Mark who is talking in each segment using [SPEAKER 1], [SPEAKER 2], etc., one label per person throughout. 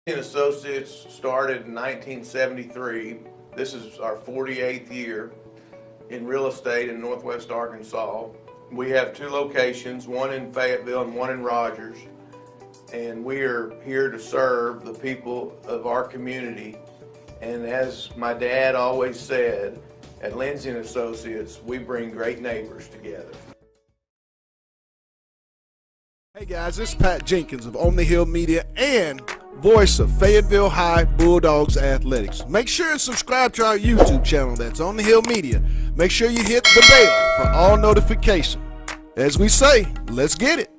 [SPEAKER 1] Associates started in 1973. This is our 48th year in real estate in Northwest Arkansas. We have two locations, one in Fayetteville and one in Rogers, and we are here to serve the people of our community. And as my dad always said, at Lindsay and Associates, we bring great neighbors together.
[SPEAKER 2] Hey guys, this is Pat Jenkins of On the Hill Media and voice of Fayetteville High Bulldogs Athletics. Make sure and subscribe to our YouTube channel, that's On the Hill Media. Make sure you hit the bell for all notifications. As we say, let's get it.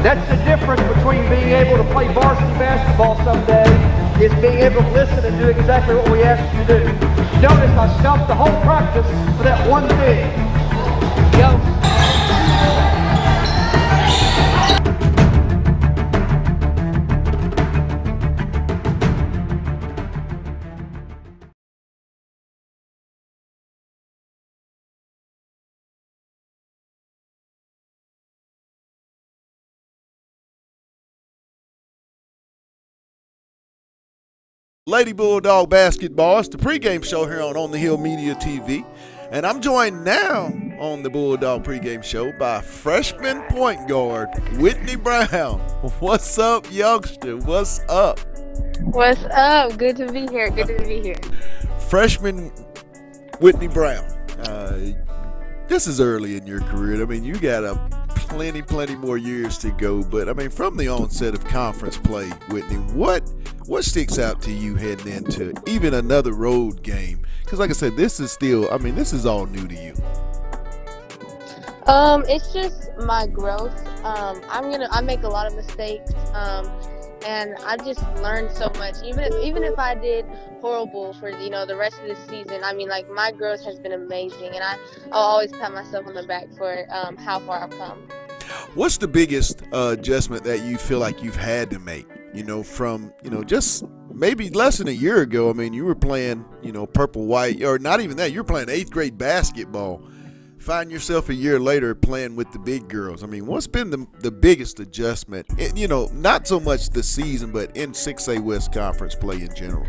[SPEAKER 3] That's the difference between being able to play varsity basketball someday is being able to listen and do exactly what we ask you to do. Notice I stopped the whole practice for that one thing. Yo.
[SPEAKER 2] Lady Bulldog Basketball. It's the pregame show here on the Hill Media TV. And I'm joined now on the Bulldog pregame show by freshman point guard Whitney Brown. What's up, youngster? What's up?
[SPEAKER 4] What's up? Good to be here. Good to be here.
[SPEAKER 2] Freshman Whitney Brown. This is early in your career. I mean, you got plenty more years to go. But, I mean, from the onset of conference play, Whitney, what sticks out to you heading into even another road game? Because, like I said, this is all new to you.
[SPEAKER 4] It's just my growth. I make a lot of mistakes. And I just learned so much. Even if I did horrible for the rest of the season, I mean, like, my growth has been amazing, and I'll always pat myself on the back for how far I've come.
[SPEAKER 2] What's the biggest adjustment that you feel like you've had to make? From just maybe less than a year ago. I mean, you were playing purple white, or not even that. You were playing 8th grade basketball. Find yourself a year later playing with the big girls. I mean, what's been the biggest adjustment? Not so much the season, but in 6A West Conference play in general.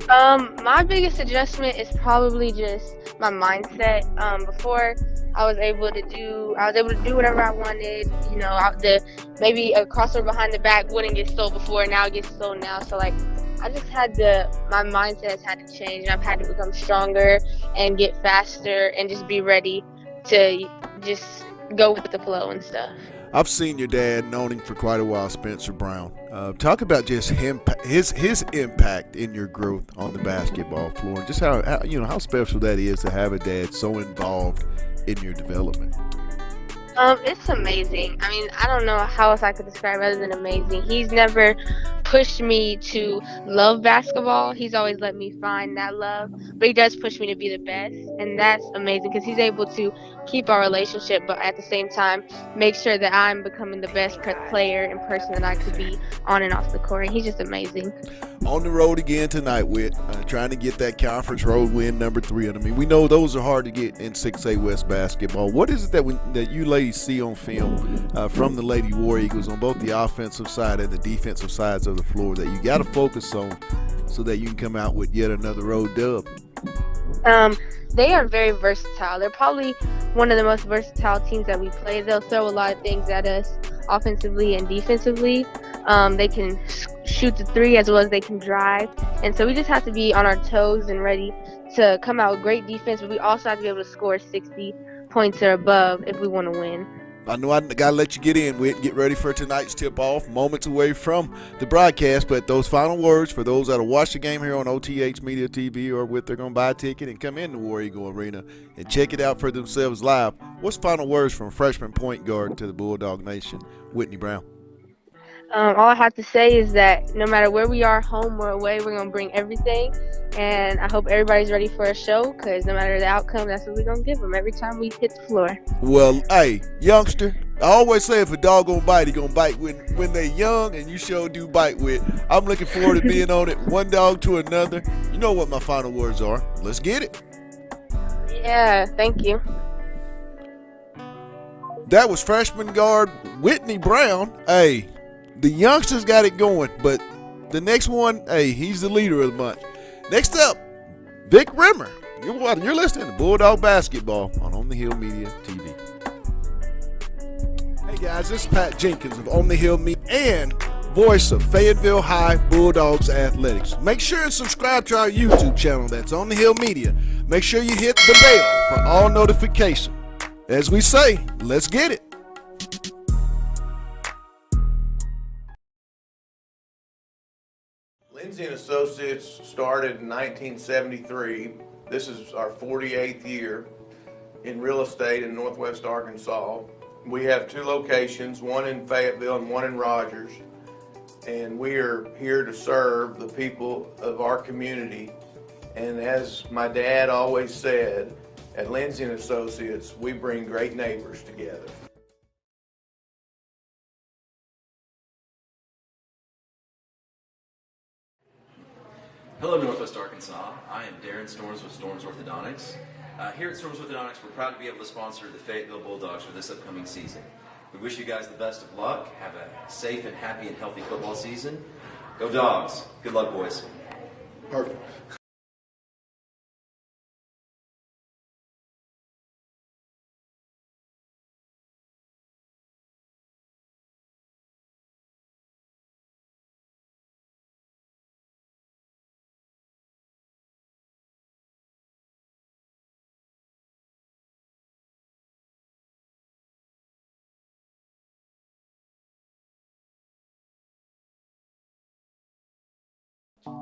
[SPEAKER 4] My biggest adjustment is probably just my mindset. Before I was able to do whatever I wanted. Maybe a crossover behind the back wouldn't get stole before, now it gets stole now. So like, I just my mindset has had to change, and I've had to become stronger and get faster and just be ready to just go with the flow and stuff.
[SPEAKER 2] I've seen your dad, known him for quite a while, Spencer Brown. Talk about just his impact in your growth on the basketball floor, and just how special that is to have a dad so involved in your development.
[SPEAKER 4] It's amazing. I mean, I don't know how else I could describe it other than amazing. He's never pushed me to love basketball. He's always let me find that love, but he does push me to be the best, and that's amazing because he's able to keep our relationship, but at the same time make sure that I'm becoming the best player and person that I could be on and off the court. And he's just amazing.
[SPEAKER 2] On the road again tonight, Whit, trying to get that conference road win number 3. And I mean, we know those are hard to get in 6A West basketball. What is it that you ladies see on film from the Lady War Eagles on both the offensive side and the defensive sides of the floor that you got to focus on so that you can come out with yet another road dub?
[SPEAKER 4] They are very versatile. They're probably one of the most versatile teams that we play. They'll throw a lot of things at us offensively and defensively. They can shoot the 3 as well as they can drive. And so we just have to be on our toes and ready to come out with great defense, but we also have to be able to score 60 points or above if we want to win.
[SPEAKER 2] I know I got to let you get in, Whit. Get ready for tonight's tip-off, moments away from the broadcast. But those final words for those that will watch the game here on OTH Media TV or they're going to buy a ticket and come in the War Eagle Arena and check it out for themselves live. What's final words from freshman point guard to the Bulldog Nation, Whitney Brown?
[SPEAKER 4] All I have to say is that no matter where we are, home or away, we're going to bring everything. And I hope everybody's ready for a show because no matter the outcome, that's what we're going to give them every time we hit the floor.
[SPEAKER 2] Well, hey, youngster, I always say if a dog gonna bite, he gonna bite when they young, and you sure do bite with. I'm looking forward to being on it, one dog to another. You know what my final words are. Let's get it.
[SPEAKER 4] Yeah, thank you.
[SPEAKER 2] That was freshman guard Whitney Brown. Hey, the youngsters got it going, but the next one, hey, he's the leader of the bunch. Next up, Vic Rimmer. You're listening to Bulldog Basketball on the Hill Media TV. Hey guys, this is Pat Jenkins of On the Hill Media and voice of Fayetteville High Bulldogs Athletics. Make sure and subscribe to our YouTube channel. That's On the Hill Media. Make sure you hit the bell for all notifications. As we say, let's get it.
[SPEAKER 1] Lindsay and Associates started in 1973. This is our 48th year in real estate in Northwest Arkansas. We have two locations, one in Fayetteville and one in Rogers. And we are here to serve the people of our community. And as my dad always said, at Lindsay and Associates, we bring great neighbors together.
[SPEAKER 5] Hello, Northwest Arkansas. I am Darren Storms with Storms Orthodontics. Here at Storms Orthodontics, we're proud to be able to sponsor the Fayetteville Bulldogs for this upcoming season. We wish you guys the best of luck. Have a safe and happy and healthy football season. Go Dogs. Good luck, boys.
[SPEAKER 2] Perfect.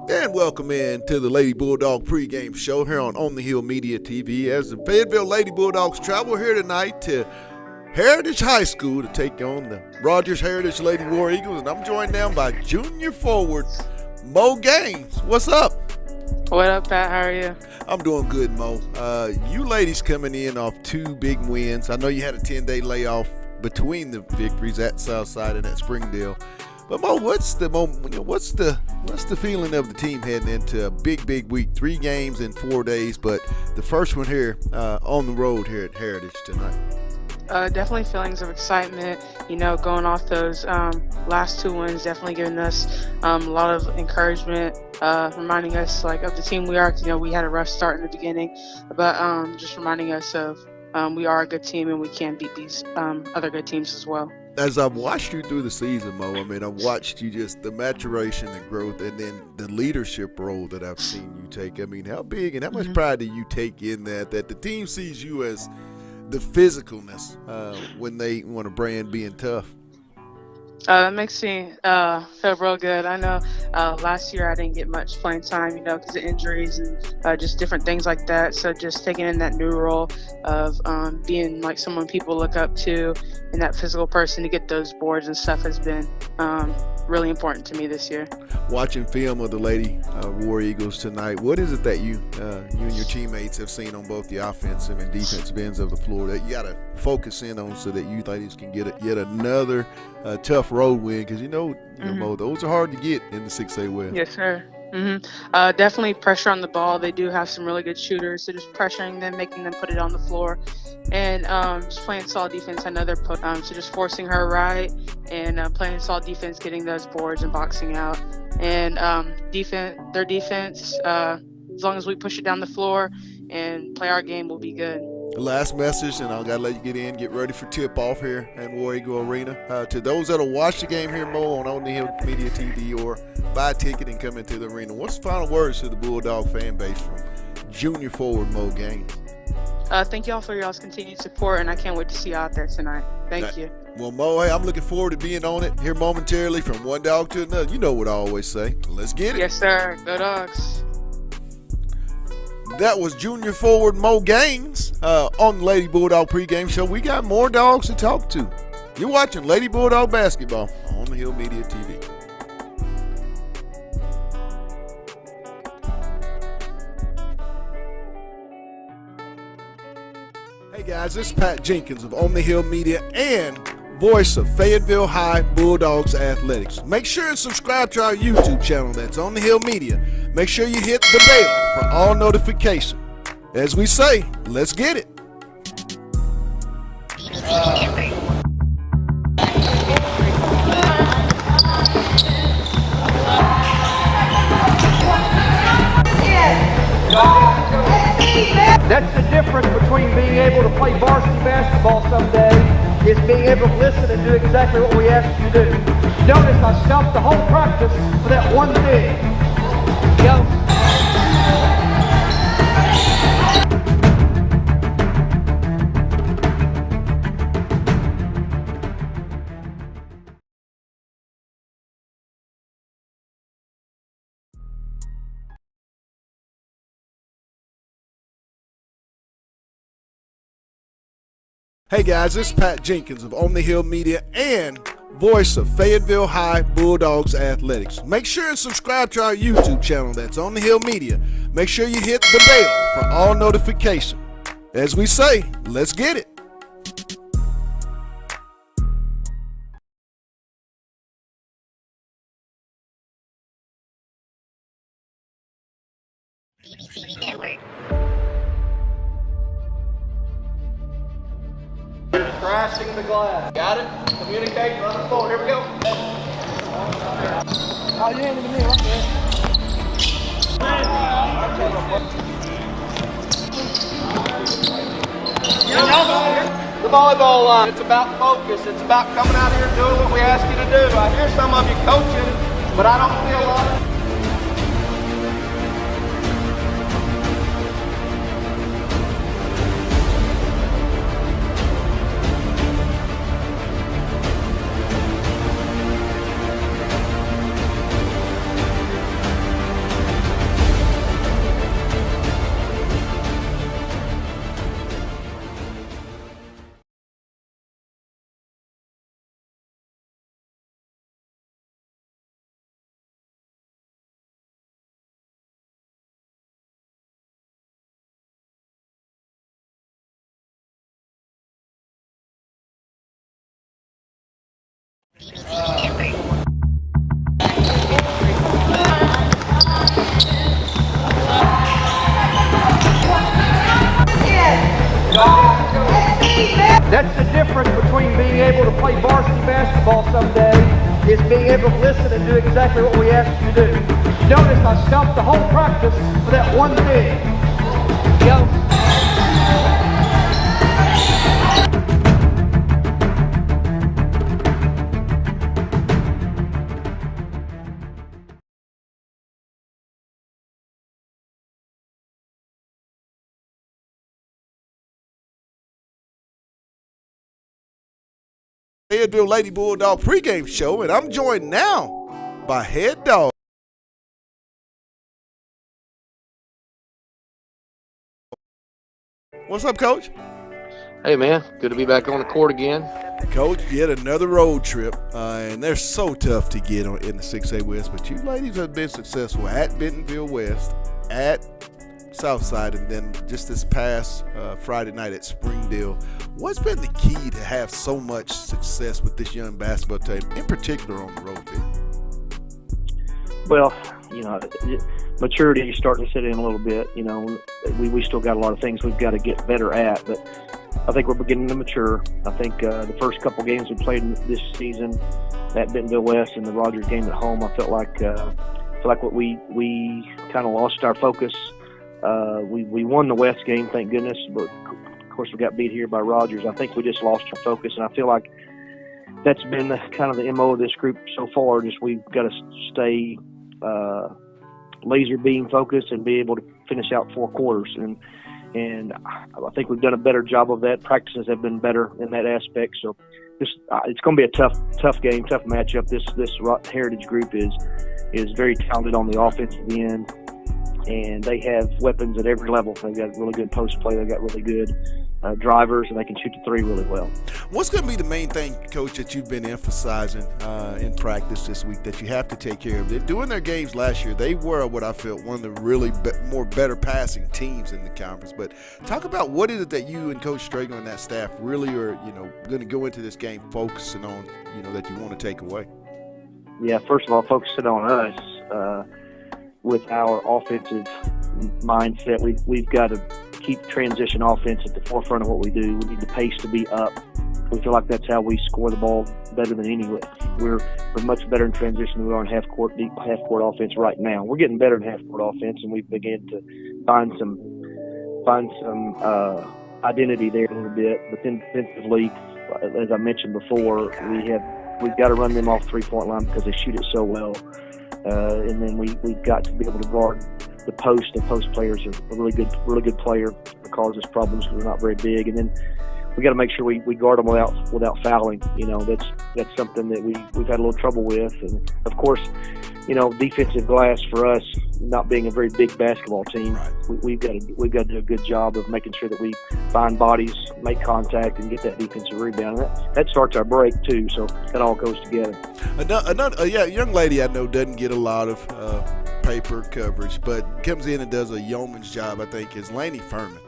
[SPEAKER 2] And welcome in to the Lady Bulldog pregame show here on the Hill Media TV as the Fayetteville Lady Bulldogs travel here tonight to Heritage High School to take on the Rogers Heritage Lady War Eagles. And I'm joined now by junior forward Mo Gaines. What's up?
[SPEAKER 6] What up, Pat? How are you?
[SPEAKER 2] I'm doing good, Mo. You ladies coming in off two big wins. I know you had a 10-day layoff between the victories at Southside and at Springdale. But Mo, what's the feeling of the team heading into a big week? 3 games in 4 days, but the first one here on the road here at Heritage tonight.
[SPEAKER 6] Definitely feelings of excitement. Going off those last 2 wins, definitely giving us a lot of encouragement, reminding us of the team we are. We had a rough start in the beginning, but just reminding us of we are a good team and we can beat these other good teams as well.
[SPEAKER 2] As I've watched you through the season, Mo, I've watched you just the maturation and growth and then the leadership role that I've seen you take. How big and how much pride do you take in that the team sees you as the physicalness when they want to brand being tough?
[SPEAKER 6] That makes me feel real good. I know last year I didn't get much playing time, because of injuries and just different things like that. So just taking in that new role of being like someone people look up to and that physical person to get those boards and stuff has been really important to me this year.
[SPEAKER 2] Watching film of the Lady War Eagles tonight, what is it that you and your teammates have seen on both the offensive and defensive ends of the floor that you got to focus in on so that you ladies can get yet another tough road win? Because Mo, those are hard to get in the 6A West.
[SPEAKER 6] Yes, sir. Definitely pressure on the ball. They do have some really good shooters, so just pressuring them, making them put it on the floor, and just playing solid defense. I know they're so just forcing her right and playing solid defense, getting those boards and boxing out. And their defense, as long as we push it down the floor and play our game, will be good.
[SPEAKER 2] Last message, and I'll gotta let you get ready for tip-off here at War Eagle Arena. To those that'll watch the game here, Mo, on the Hill Media TV or buy a ticket and come into the arena, what's the final words to the Bulldog fan base from junior forward Mo Gaines?
[SPEAKER 6] Thank y'all for y'all's continued support, and I can't wait to see you out there tonight. Thank you.
[SPEAKER 2] Well, Mo, hey, I'm looking forward to being on it here momentarily from one dog to another. You know what I always say. Let's get it.
[SPEAKER 6] Yes, sir. Go Dogs.
[SPEAKER 2] That was junior forward Mo Gaines on the Lady Bulldog pregame show. We got more dogs to talk to. You're watching Lady Bulldog basketball on the Hill Media TV. Hey guys, this is Pat Jenkins of On the Hill Media and voice of Fayetteville High Bulldogs Athletics. Make sure and subscribe to our YouTube channel that's On the Hill Media. Make sure you hit the bell for all notifications. As we say, let's get it.
[SPEAKER 3] That's the difference between being able to play varsity basketball someday is being able to listen and do exactly what we ask you to do. Notice I stopped the whole practice for that one thing. Go.
[SPEAKER 2] Hey guys, this is Pat Jenkins of On the Hill Media and voice of Fayetteville High Bulldogs Athletics. Make sure and subscribe to our YouTube channel that's On the Hill Media. Make sure you hit the bell for all notifications. As we say, let's get it.
[SPEAKER 3] Crashing the glass. Got it? Communicate, run it forward. Here we go. Oh, you ain't even here. Right there. The volleyball line. It's about focus. It's about coming out here and doing what we ask you to do. I hear some of you coaching, but I don't see a lot of That's the difference between being able to play varsity basketball someday is being able to listen and do exactly what we ask you to do. Notice I stopped the whole practice for that one thing. Go.
[SPEAKER 2] Fayetteville Lady Bulldog pregame show, and I'm joined now by head dog. What's up, Coach?
[SPEAKER 7] Hey, man. Good to be back on the court again.
[SPEAKER 2] Coach, yet another road trip, and they're so tough to get on in the 6A West, but you ladies have been successful at Bentonville West, at Southside, and then just this past Friday night at Springdale. What's been the key to have so much success with this young basketball team, in particular on the road field?
[SPEAKER 8] Well, you know, maturity is starting to set in a little bit. You know, we still got a lot of things we've got to get better at, but I think we're beginning to mature. I think the first couple games we played this season at Bentonville West and the Rogers game at home, I felt like we kind of lost our focus. We won the West game, thank goodness, but of course we got beat here by Rogers. I think we just lost our focus, and I feel like that's been kind of the MO of this group so far. Just we've got to stay laser beam focused and be able to finish out 4 quarters, and I think we've done a better job of that. Practices have been better in that aspect. So it's going to be a tough game, tough matchup. This Heritage group is very talented on the offensive end, and they have weapons at every level. They've got really good post play. They've got really good drivers, and they can shoot the three really well.
[SPEAKER 2] What's going to be the main thing, Coach, that you've been emphasizing in practice this week that you have to take care of? They're doing their games last year. They were what I felt one of the really better passing teams in the conference. But talk about what is it that you and Coach Strager and that staff really are, going to go into this game focusing on, that you want to take away.
[SPEAKER 8] Yeah, first of all, focusing on us with our offensive mindset. We've got to keep transition offense at the forefront of what we do. We need the pace to be up. We feel like that's how we score the ball better than anyone. We're much better in transition than we are in half-court offense right now. We're getting better in half-court offense, and we've begun to find some identity there a little bit. But then defensively, as I mentioned before, we've got to run them off three-point line because they shoot it so well. And then we've got to be able to guard the post. The post players are a really good player. It causes problems because we're not very big. And then we got to make sure we guard them without fouling. That's something that we've had a little trouble with. And of course, defensive glass for us, not being a very big basketball team,
[SPEAKER 2] Right.
[SPEAKER 8] we've got to do a good job of making sure that we find bodies, make contact, and get that defensive rebound. That starts our break too. So that all goes together.
[SPEAKER 2] A young lady I know doesn't get a lot of paper coverage, but comes in and does a yeoman's job, I think, is Lainey Furman.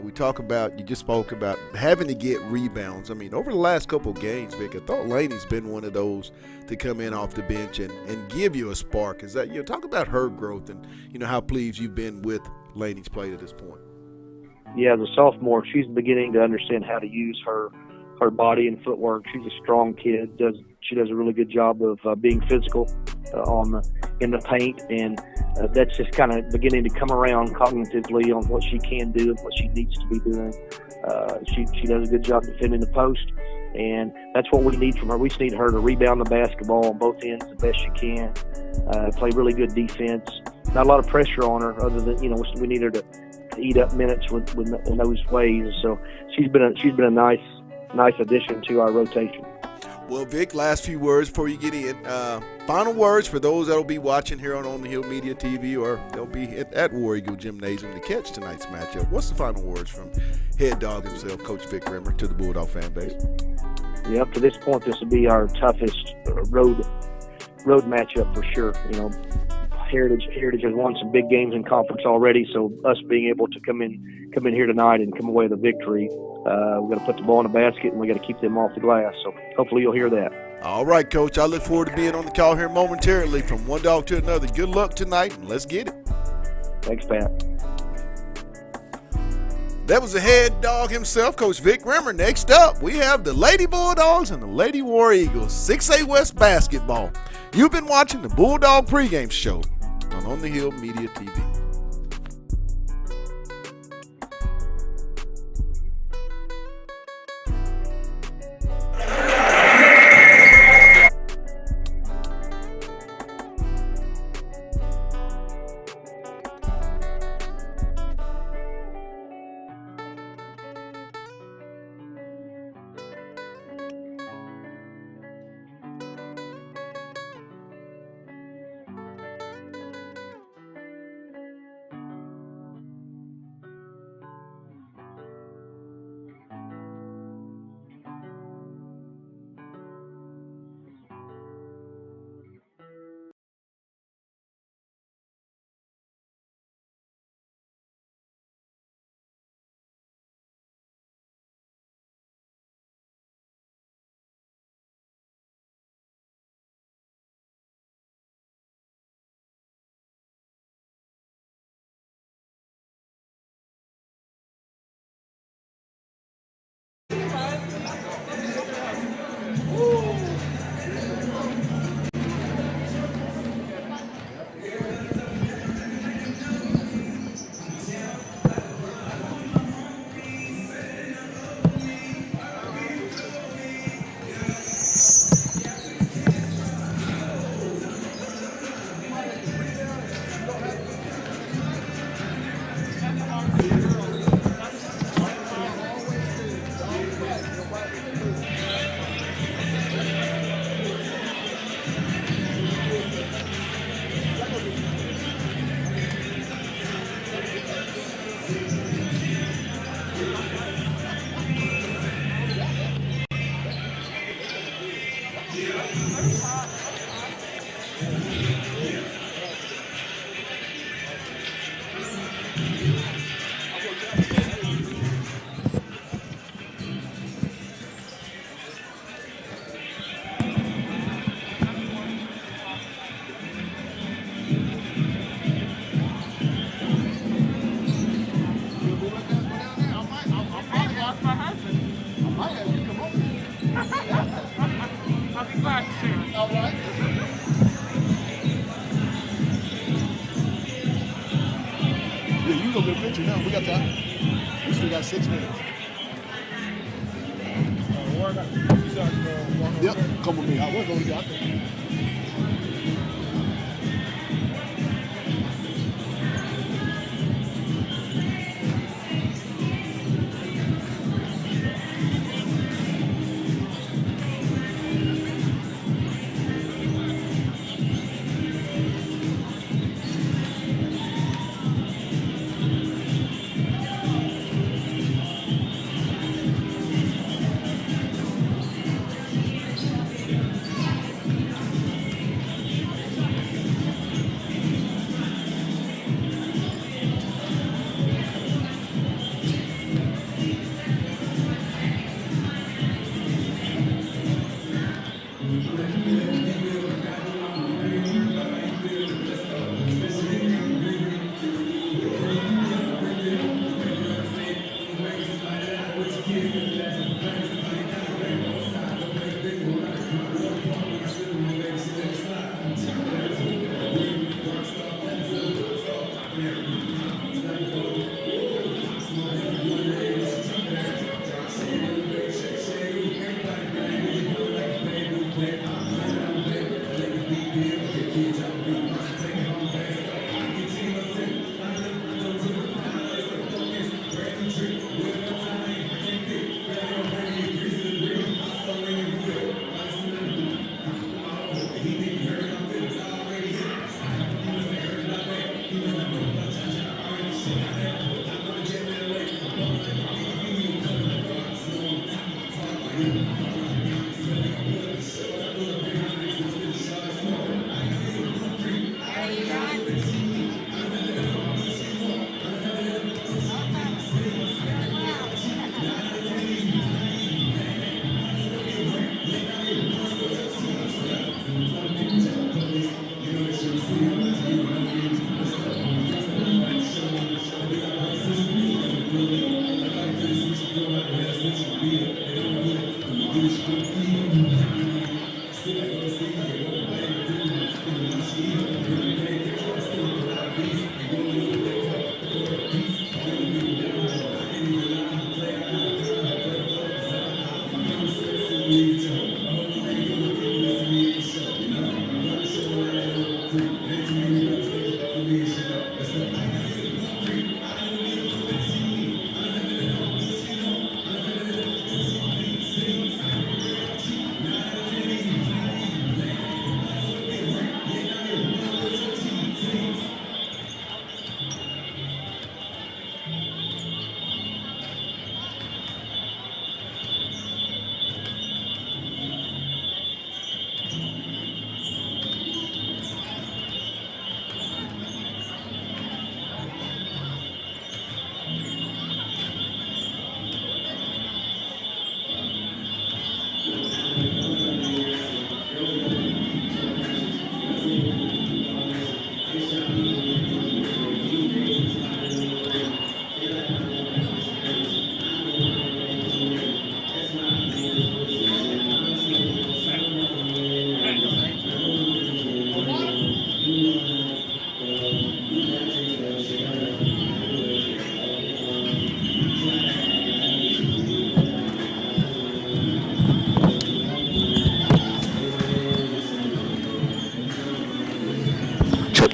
[SPEAKER 2] You just spoke about having to get rebounds. I mean, over the last couple of games, Vic, I thought Lainey's been one of those to come in off the bench and give you a spark. Is that, talk about her growth and, how pleased you've been with Lainey's play to this point.
[SPEAKER 8] Yeah, as a sophomore, she's beginning to understand how to use her body and footwork. She's a strong kid. She does a really good job of being physical in the paint, and that's just kind of beginning to come around cognitively on what she can do and what she needs to be doing. She does a good job defending the post, and that's what we need from her. We just need her to rebound the basketball on both ends the best she can, play really good defense. Not a lot of pressure on her, other than we need her to eat up minutes in those ways. So she's been a nice addition to our rotation.
[SPEAKER 2] Well, Vic, last few words before you get in. Final words for those that will be watching here on the Hill Media TV, or they'll be at War Eagle Gymnasium to catch tonight's matchup. What's the final words from head dog himself, Coach Vic Rimmer, to the Bulldog fan base?
[SPEAKER 8] Yeah, up to this point, this will be our toughest road matchup for sure. Heritage has won some big games in conference already, so us being able to come in here tonight and come away with a victory, we've got to put the ball in the basket and we got to keep them off the glass. So hopefully you'll hear that.
[SPEAKER 2] All right, Coach. I look forward to being on the call here momentarily. From one dog to another. Good luck tonight, and let's get it.
[SPEAKER 8] Thanks, Pat.
[SPEAKER 2] That was the head dog himself, Coach Vic Rimmer. Next up, we have the Lady Bulldogs and the Lady War Eagles, 6A West basketball. You've been watching the Bulldog pregame show on the Hill Media TV.
[SPEAKER 9] Yeah, you go get a picture now. We got time. We still got 6 minutes. Yep, come with me. I was only got there.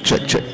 [SPEAKER 2] Check, check.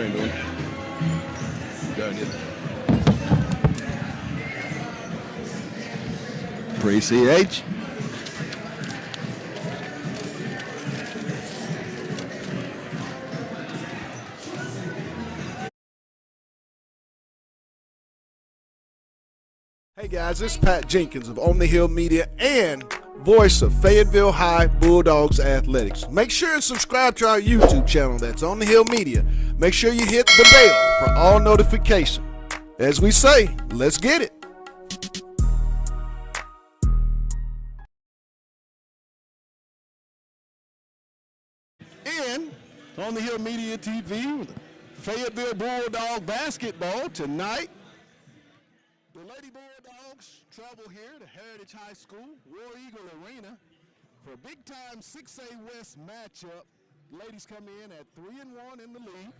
[SPEAKER 9] That ain't doing it. Done it. Pre-CH.
[SPEAKER 2] Hey guys, this is Pat Jenkins of On the Hill Media and voice of Fayetteville High Bulldogs Athletics. Make sure and subscribe to our YouTube channel, that's On the Hill Media. Make sure you hit the bell for all notifications. As we say, let's get it.
[SPEAKER 9] And On the Hill Media TV with Fayetteville Bulldog basketball tonight. The Lady Bulldogs travel here to Heritage High School, War Eagle Arena for a big-time 6A West matchup. Ladies come in at 3-1 in the league.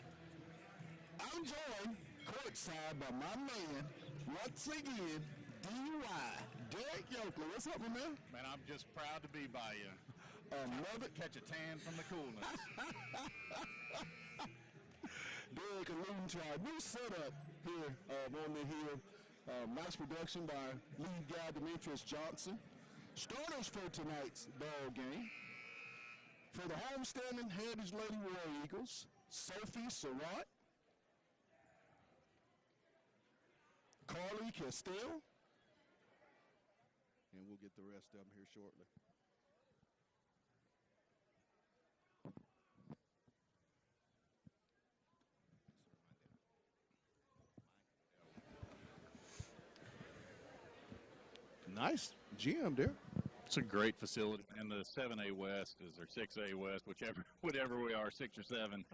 [SPEAKER 9] I'm joined courtside by my man, once again, DUI, Derek Yoakley. What's up, my man?
[SPEAKER 10] Man, I'm just proud to be by you.
[SPEAKER 9] Another
[SPEAKER 10] Catch a tan from the coolness.
[SPEAKER 9] Derek alluding to our new setup here on the Hill. Nice production by lead guy Demetrius Johnson. Starters for tonight's ball game. For the homestanding Heritage Lady War Eagles, Sophie Surratt, Carly Castile, and we'll get the rest of them here shortly. Nice gym there.
[SPEAKER 10] It's a great facility, and the 7A West is or 6A West, whatever we are, 6 or 7,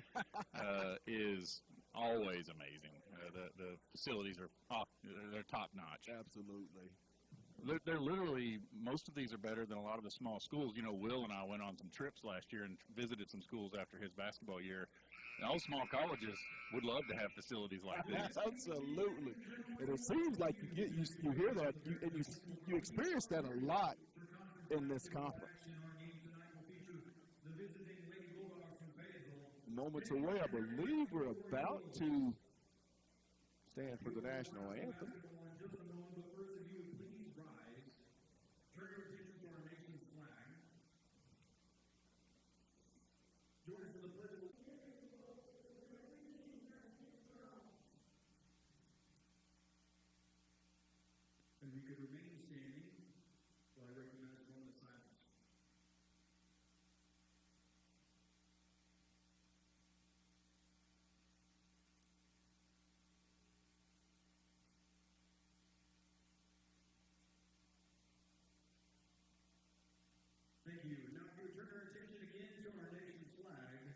[SPEAKER 10] is always amazing. The facilities are they're top notch.
[SPEAKER 9] Absolutely.
[SPEAKER 10] They're literally, most of these are better than a lot of the small schools. You know, Will and I went on some trips last year and visited some schools after his basketball year. And all small colleges would love to have facilities like this.
[SPEAKER 9] Absolutely. And it seems like you hear that, and you experience that a lot in this conference. Moments away, I believe we're about to stand for the national anthem.
[SPEAKER 11] And we could remain standing while I recognize one of the silence. Thank you. Now if you turn our attention again to our nation's flag,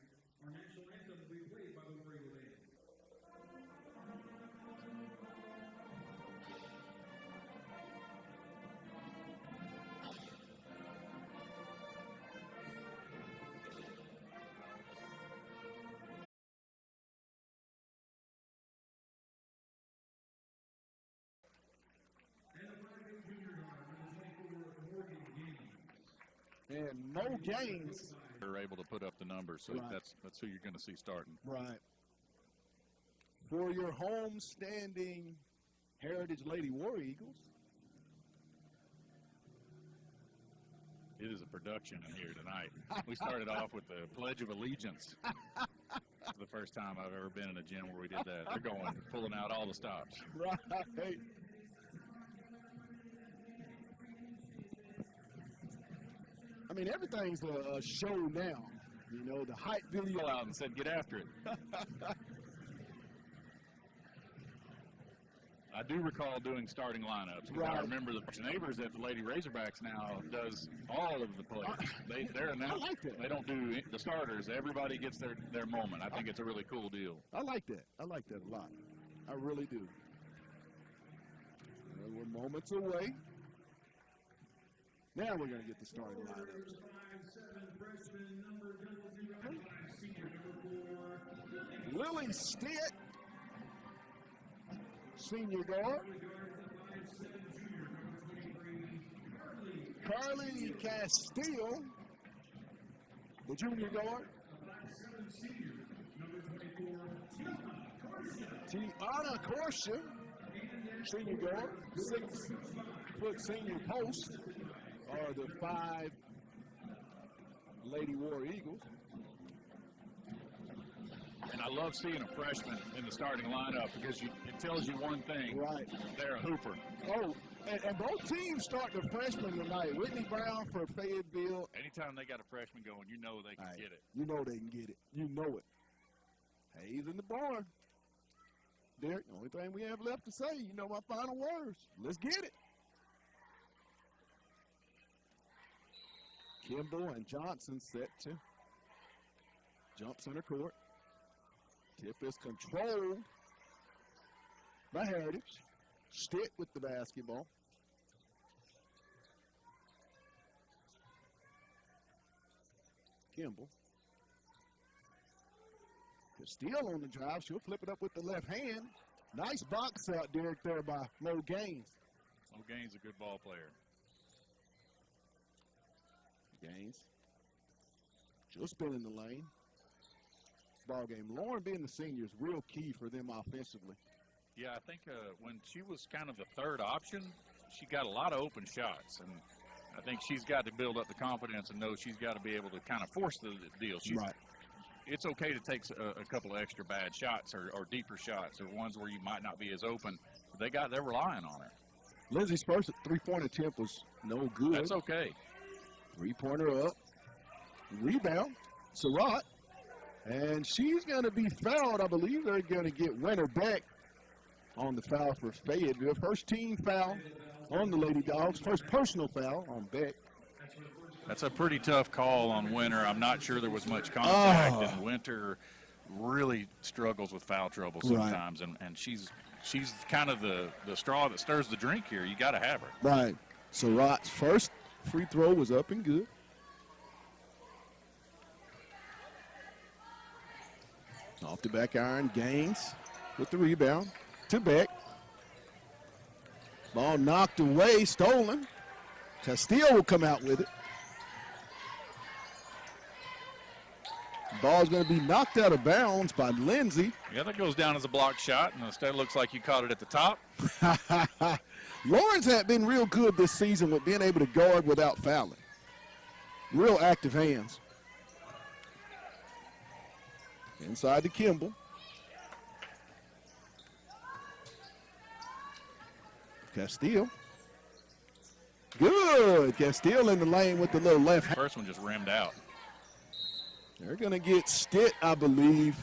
[SPEAKER 11] our national anthem will be played by the War Eagle Band.
[SPEAKER 9] And Mo Gaines.
[SPEAKER 10] They're able to put up the numbers, so
[SPEAKER 9] Right.
[SPEAKER 10] that's who you're going to see starting.
[SPEAKER 9] Right. For your home-standing Heritage Lady War Eagles.
[SPEAKER 10] It is a production in here tonight. We started off with the Pledge of Allegiance. It's the first time I've ever been in a gym where we did that. They're pulling out all the stops.
[SPEAKER 9] Right. I mean, everything's a show now. You know, the hype video.
[SPEAKER 10] Pull out and said, get after it. I do recall doing starting lineups.
[SPEAKER 9] Right.
[SPEAKER 10] I remember the neighbors at the Lady Razorbacks now does all of the players. They're now,
[SPEAKER 9] I like that.
[SPEAKER 10] They don't do the starters. Everybody gets their moment. I think it's a really cool deal.
[SPEAKER 9] I like that. I like that a lot. I really do. Well, we're moments away. Now we're going to get the starting lineups. Lily Stitt, senior guard. Carly Castile, the junior guard. Tiana Corsia, senior guard, 6-foot senior post, are the 5 Lady War Eagles.
[SPEAKER 10] And I love seeing a freshman in the starting lineup because it tells you one thing.
[SPEAKER 9] Right.
[SPEAKER 10] They're a hooper.
[SPEAKER 9] Oh, and both teams start the freshmen tonight. Whitney Brown for Fayetteville.
[SPEAKER 10] Anytime they got a freshman going, you know they can get it.
[SPEAKER 9] You know they can get it. You know it. Hayes in the barn. Derek, the only thing we have left to say, you know my final words. Let's get it. Kimball and Johnson set to jump center court. Tip is controlled by Heritage. Stick with the basketball. Kimball. Castile on the drive. She'll flip it up with the left hand. Nice box out, Derek, there by Mo Gaines.
[SPEAKER 10] Mo Gaines, a good ball player.
[SPEAKER 9] Gaines. She'll spin in the lane. Ball game. Lauren being the senior is real key for them offensively.
[SPEAKER 10] Yeah, I think when she was kind of the third option, she got a lot of open shots. And I think she's got to build up the confidence and know she's got to be able to kind of force the deal.
[SPEAKER 9] Right.
[SPEAKER 10] It's okay to take a couple of extra bad shots or deeper shots or ones where you might not be as open. They're relying on her.
[SPEAKER 9] Lindsay's first three-point attempt was no good.
[SPEAKER 10] That's okay.
[SPEAKER 9] Three-pointer up. Rebound. Surratt. And she's going to be fouled. I believe they're going to get Winter back on the foul for Fayetteville. First team foul on the Lady Dogs. First personal foul on Beck.
[SPEAKER 10] That's a pretty tough call on Winter. I'm not sure there was much contact, and Winter really struggles with foul trouble sometimes, right. and she's kind of the straw that stirs the drink here. You got to have her.
[SPEAKER 9] Right. Surratt's first free throw was up and good. Off the back iron, Gaines with the rebound to Beck. Ball knocked away, stolen. Castile will come out with it. Ball's going to be knocked out of bounds by Lindsay.
[SPEAKER 10] Yeah, that goes down as a blocked shot, and instead it looks like you caught it at the top.
[SPEAKER 9] Lawrence had been real good this season with being able to guard without fouling. Real active hands. Inside to Kimball. Castile. Good. Castile in the lane with the little left hand.
[SPEAKER 10] First one just rimmed out.
[SPEAKER 9] They're going to get Stitt, I believe,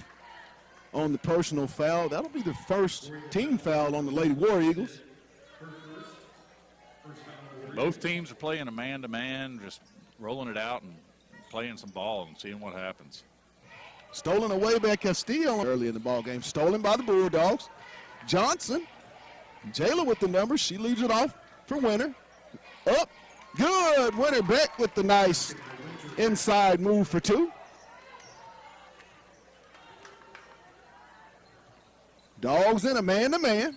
[SPEAKER 9] on the personal foul. That'll be the first team foul on the Lady War Eagles.
[SPEAKER 10] Both teams are playing a man-to-man, just rolling it out and playing some ball and seeing what happens.
[SPEAKER 9] Stolen away by Castile early in the ball game. Stolen by the Bulldogs. Johnson. Jayla with the numbers. She leaves it off for Winter. Up. Good. Winter back with the nice inside move for two. Dogs in a man-to-man.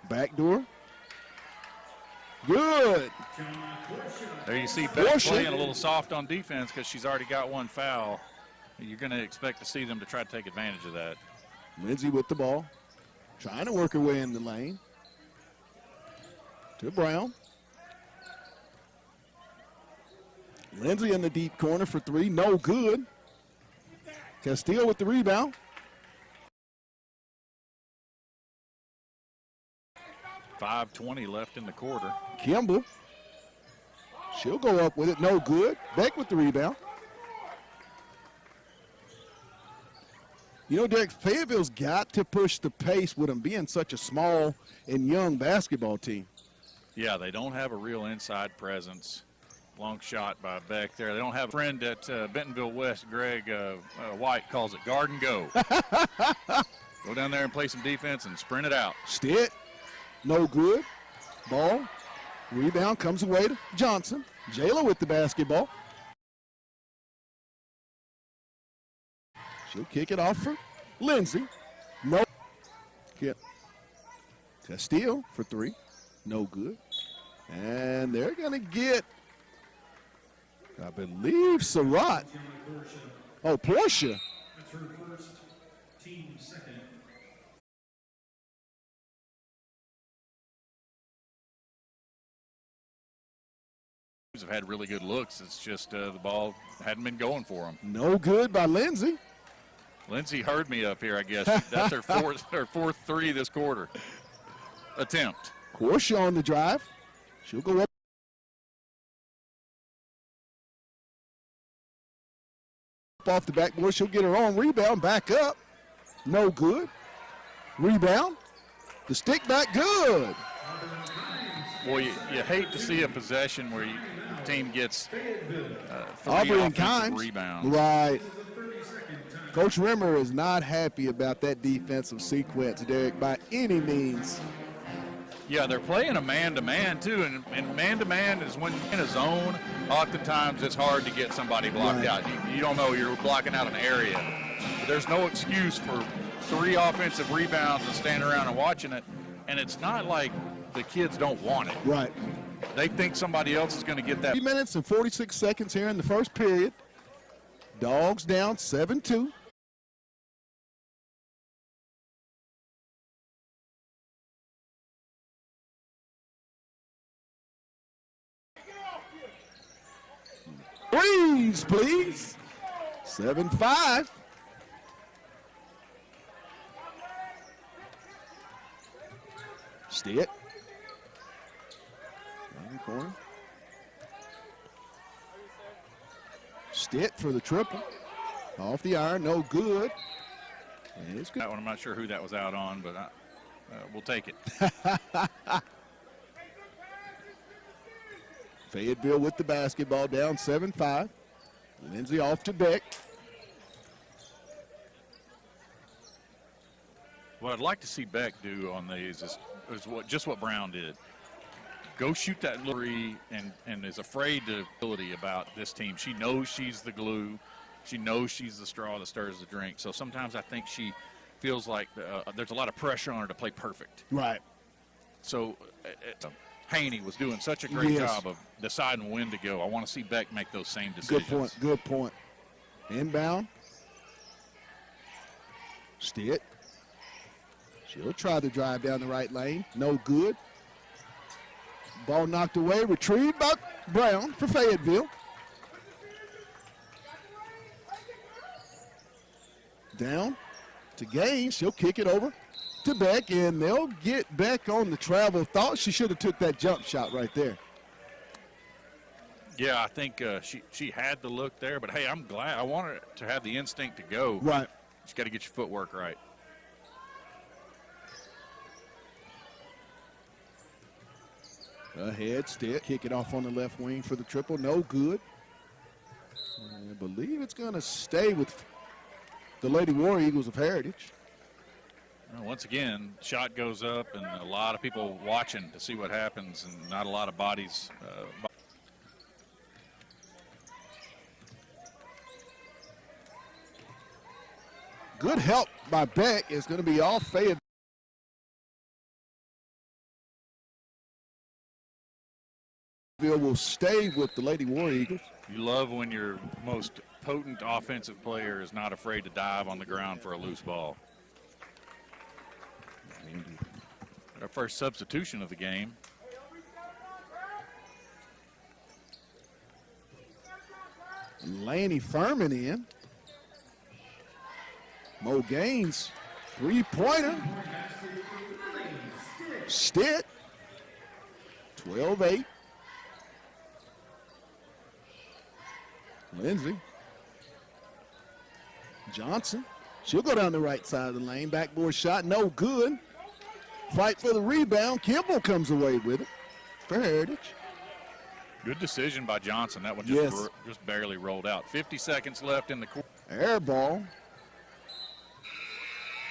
[SPEAKER 9] Backdoor. Good.
[SPEAKER 10] There you see Beck playing a little soft on defense because she's already got one foul. You're going to expect to see them to try to take advantage of that.
[SPEAKER 9] Lindsay with the ball. Trying to work her way in the lane. To Brown. Lindsay in the deep corner for three. No good. Castile with the rebound.
[SPEAKER 10] .5:20 left in the quarter.
[SPEAKER 9] Kimball. She'll go up with it. No good. Beck with the rebound. You know, Derek, Fayetteville's got to push the pace with them being such a small and young basketball team.
[SPEAKER 10] Yeah, they don't have a real inside presence. Long shot by Beck there. They don't have a friend at Bentonville West, Greg White, calls it guard and go. Go down there and play some defense and sprint it out.
[SPEAKER 9] Stitt, no good. Ball, rebound comes away to Johnson. Jayla with the basketball. She'll kick it off for Lindsay. No. Castile for three. No good. And they're going to get, I believe, Surratt. Oh, Portia.
[SPEAKER 10] have had really good looks. It's just the ball hadn't been going for them.
[SPEAKER 2] No good by Lindsay.
[SPEAKER 10] Lindsay heard me up here, I guess. That's her fourth three this quarter attempt.
[SPEAKER 2] Course on the drive. She'll go up. Off the backboard. She'll get her own rebound. Back up. No good. Rebound. The stick back good.
[SPEAKER 10] Boy, you hate to see a possession where the team gets 3
[SPEAKER 2] Aubrey and
[SPEAKER 10] offensive
[SPEAKER 2] Kynes.
[SPEAKER 10] rebounds.
[SPEAKER 2] Right. Coach Rimmer is not happy about that defensive sequence, Derek, by any means.
[SPEAKER 10] Yeah, they're playing a man-to-man, too, and man-to-man is when in a zone, oftentimes it's hard to get somebody blocked out. You don't know you're blocking out an area. But there's no excuse for 3 offensive rebounds and standing around and watching it, and it's not like the kids don't want it.
[SPEAKER 2] Right.
[SPEAKER 10] They think somebody else is going to get that.
[SPEAKER 2] 3 minutes and 46 seconds here in the first period. Dogs down 7-2. Threes, please. 7-5. Stitt. In the corner. Stitt for the triple. Off the iron, no good. And it's good.
[SPEAKER 10] That one, I'm not sure who that was out on, but we'll take it.
[SPEAKER 2] Fayetteville with the basketball down 7-5. Lindsay off to Beck.
[SPEAKER 10] What I'd like to see Beck do on these is just what Brown did. Go shoot that three and is afraid to ability about this team. She knows she's the glue. She knows she's the straw that stirs the drink. So sometimes I think she feels like there's a lot of pressure on her to play perfect.
[SPEAKER 2] Right.
[SPEAKER 10] So Haney was doing such a great job of deciding when to go. I want to see Beck make those same decisions.
[SPEAKER 2] Good point, good point. Inbound. Stitt. She'll try to drive down the right lane. No good. Ball knocked away, retrieved by Brown for Fayetteville. Down to Gaines. She'll kick it over to Beck, and they'll get Beck on the travel. Thought she should have took that jump shot right there.
[SPEAKER 10] Yeah, I think she had the look there, but hey, I'm glad. I want her to have the instinct to go.
[SPEAKER 2] Right.
[SPEAKER 10] She's got to get your footwork right.
[SPEAKER 2] Ahead, Stitt, kick it off on the left wing for the triple. No good. I believe it's going to stay with the Lady War Eagles of Heritage.
[SPEAKER 10] Well, once again, shot goes up, and a lot of people watching to see what happens, and not a lot of bodies.
[SPEAKER 2] Good help by Beck is going to be off Fayetteville. Will stay with the Lady War Eagles.
[SPEAKER 10] You love when your most potent offensive player is not afraid to dive on the ground for a loose ball. Our first substitution of the game.
[SPEAKER 2] Laney Furman in. Mo Gaines, three-pointer. Stitt, 12-8. Lindsay. Johnson. She'll go down the right side of the lane. Backboard shot, no good. Fight for the rebound. Kimball comes away with it for Heritage.
[SPEAKER 10] Good decision by Johnson. That one just barely rolled out. 50 seconds left in the quarter.
[SPEAKER 2] Air ball.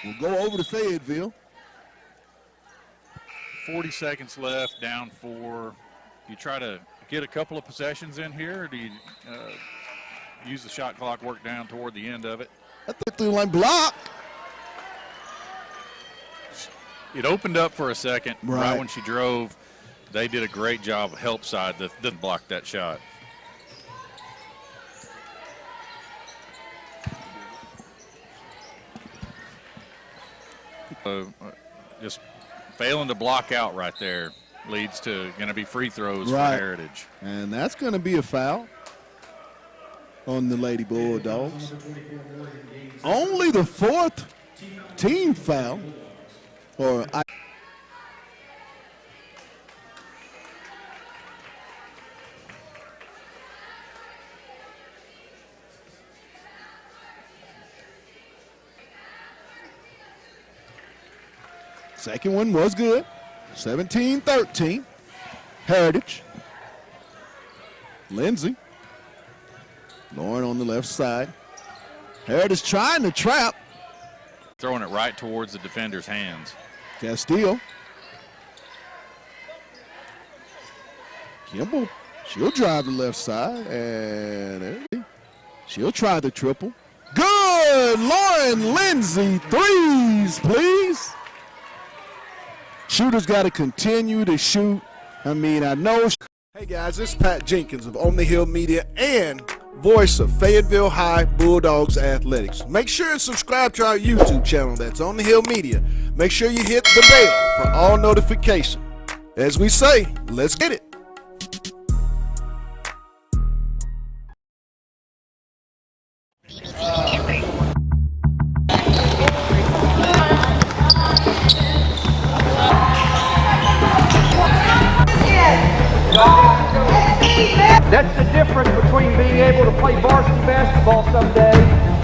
[SPEAKER 2] We'll go over to Fayetteville.
[SPEAKER 10] 40 seconds left, down 4. You try to get a couple of possessions in here, or do you use the shot clock, work down toward the end of it?
[SPEAKER 2] At the three-line block.
[SPEAKER 10] It opened up for a second
[SPEAKER 2] right
[SPEAKER 10] when she drove. They did a great job help side that didn't block that shot. Just failing to block out right there. leads to going to be free throws
[SPEAKER 9] Right.
[SPEAKER 10] for Heritage.
[SPEAKER 9] And that's going to be a foul on the Lady Bulldogs. Only the 4th team foul. Second one was good. 17-13. Heritage. Lindsay. Lauren on the left side. Heritage trying to trap.
[SPEAKER 10] Throwing it right towards the defender's hands.
[SPEAKER 9] Castillo. Kimball. She'll drive the left side. And she'll try the triple. Good! Lauren Lindsay. Threes, please. Shooters got to continue to shoot. I mean, I know. Hey guys, this is Pat Jenkins of On the Hill Media and voice of Fayetteville High Bulldogs Athletics. Make sure and subscribe to our YouTube channel. That's On the Hill Media. Make sure you hit the bell for all notifications. As we say, let's get it.
[SPEAKER 3] That's the difference between being able to play varsity basketball someday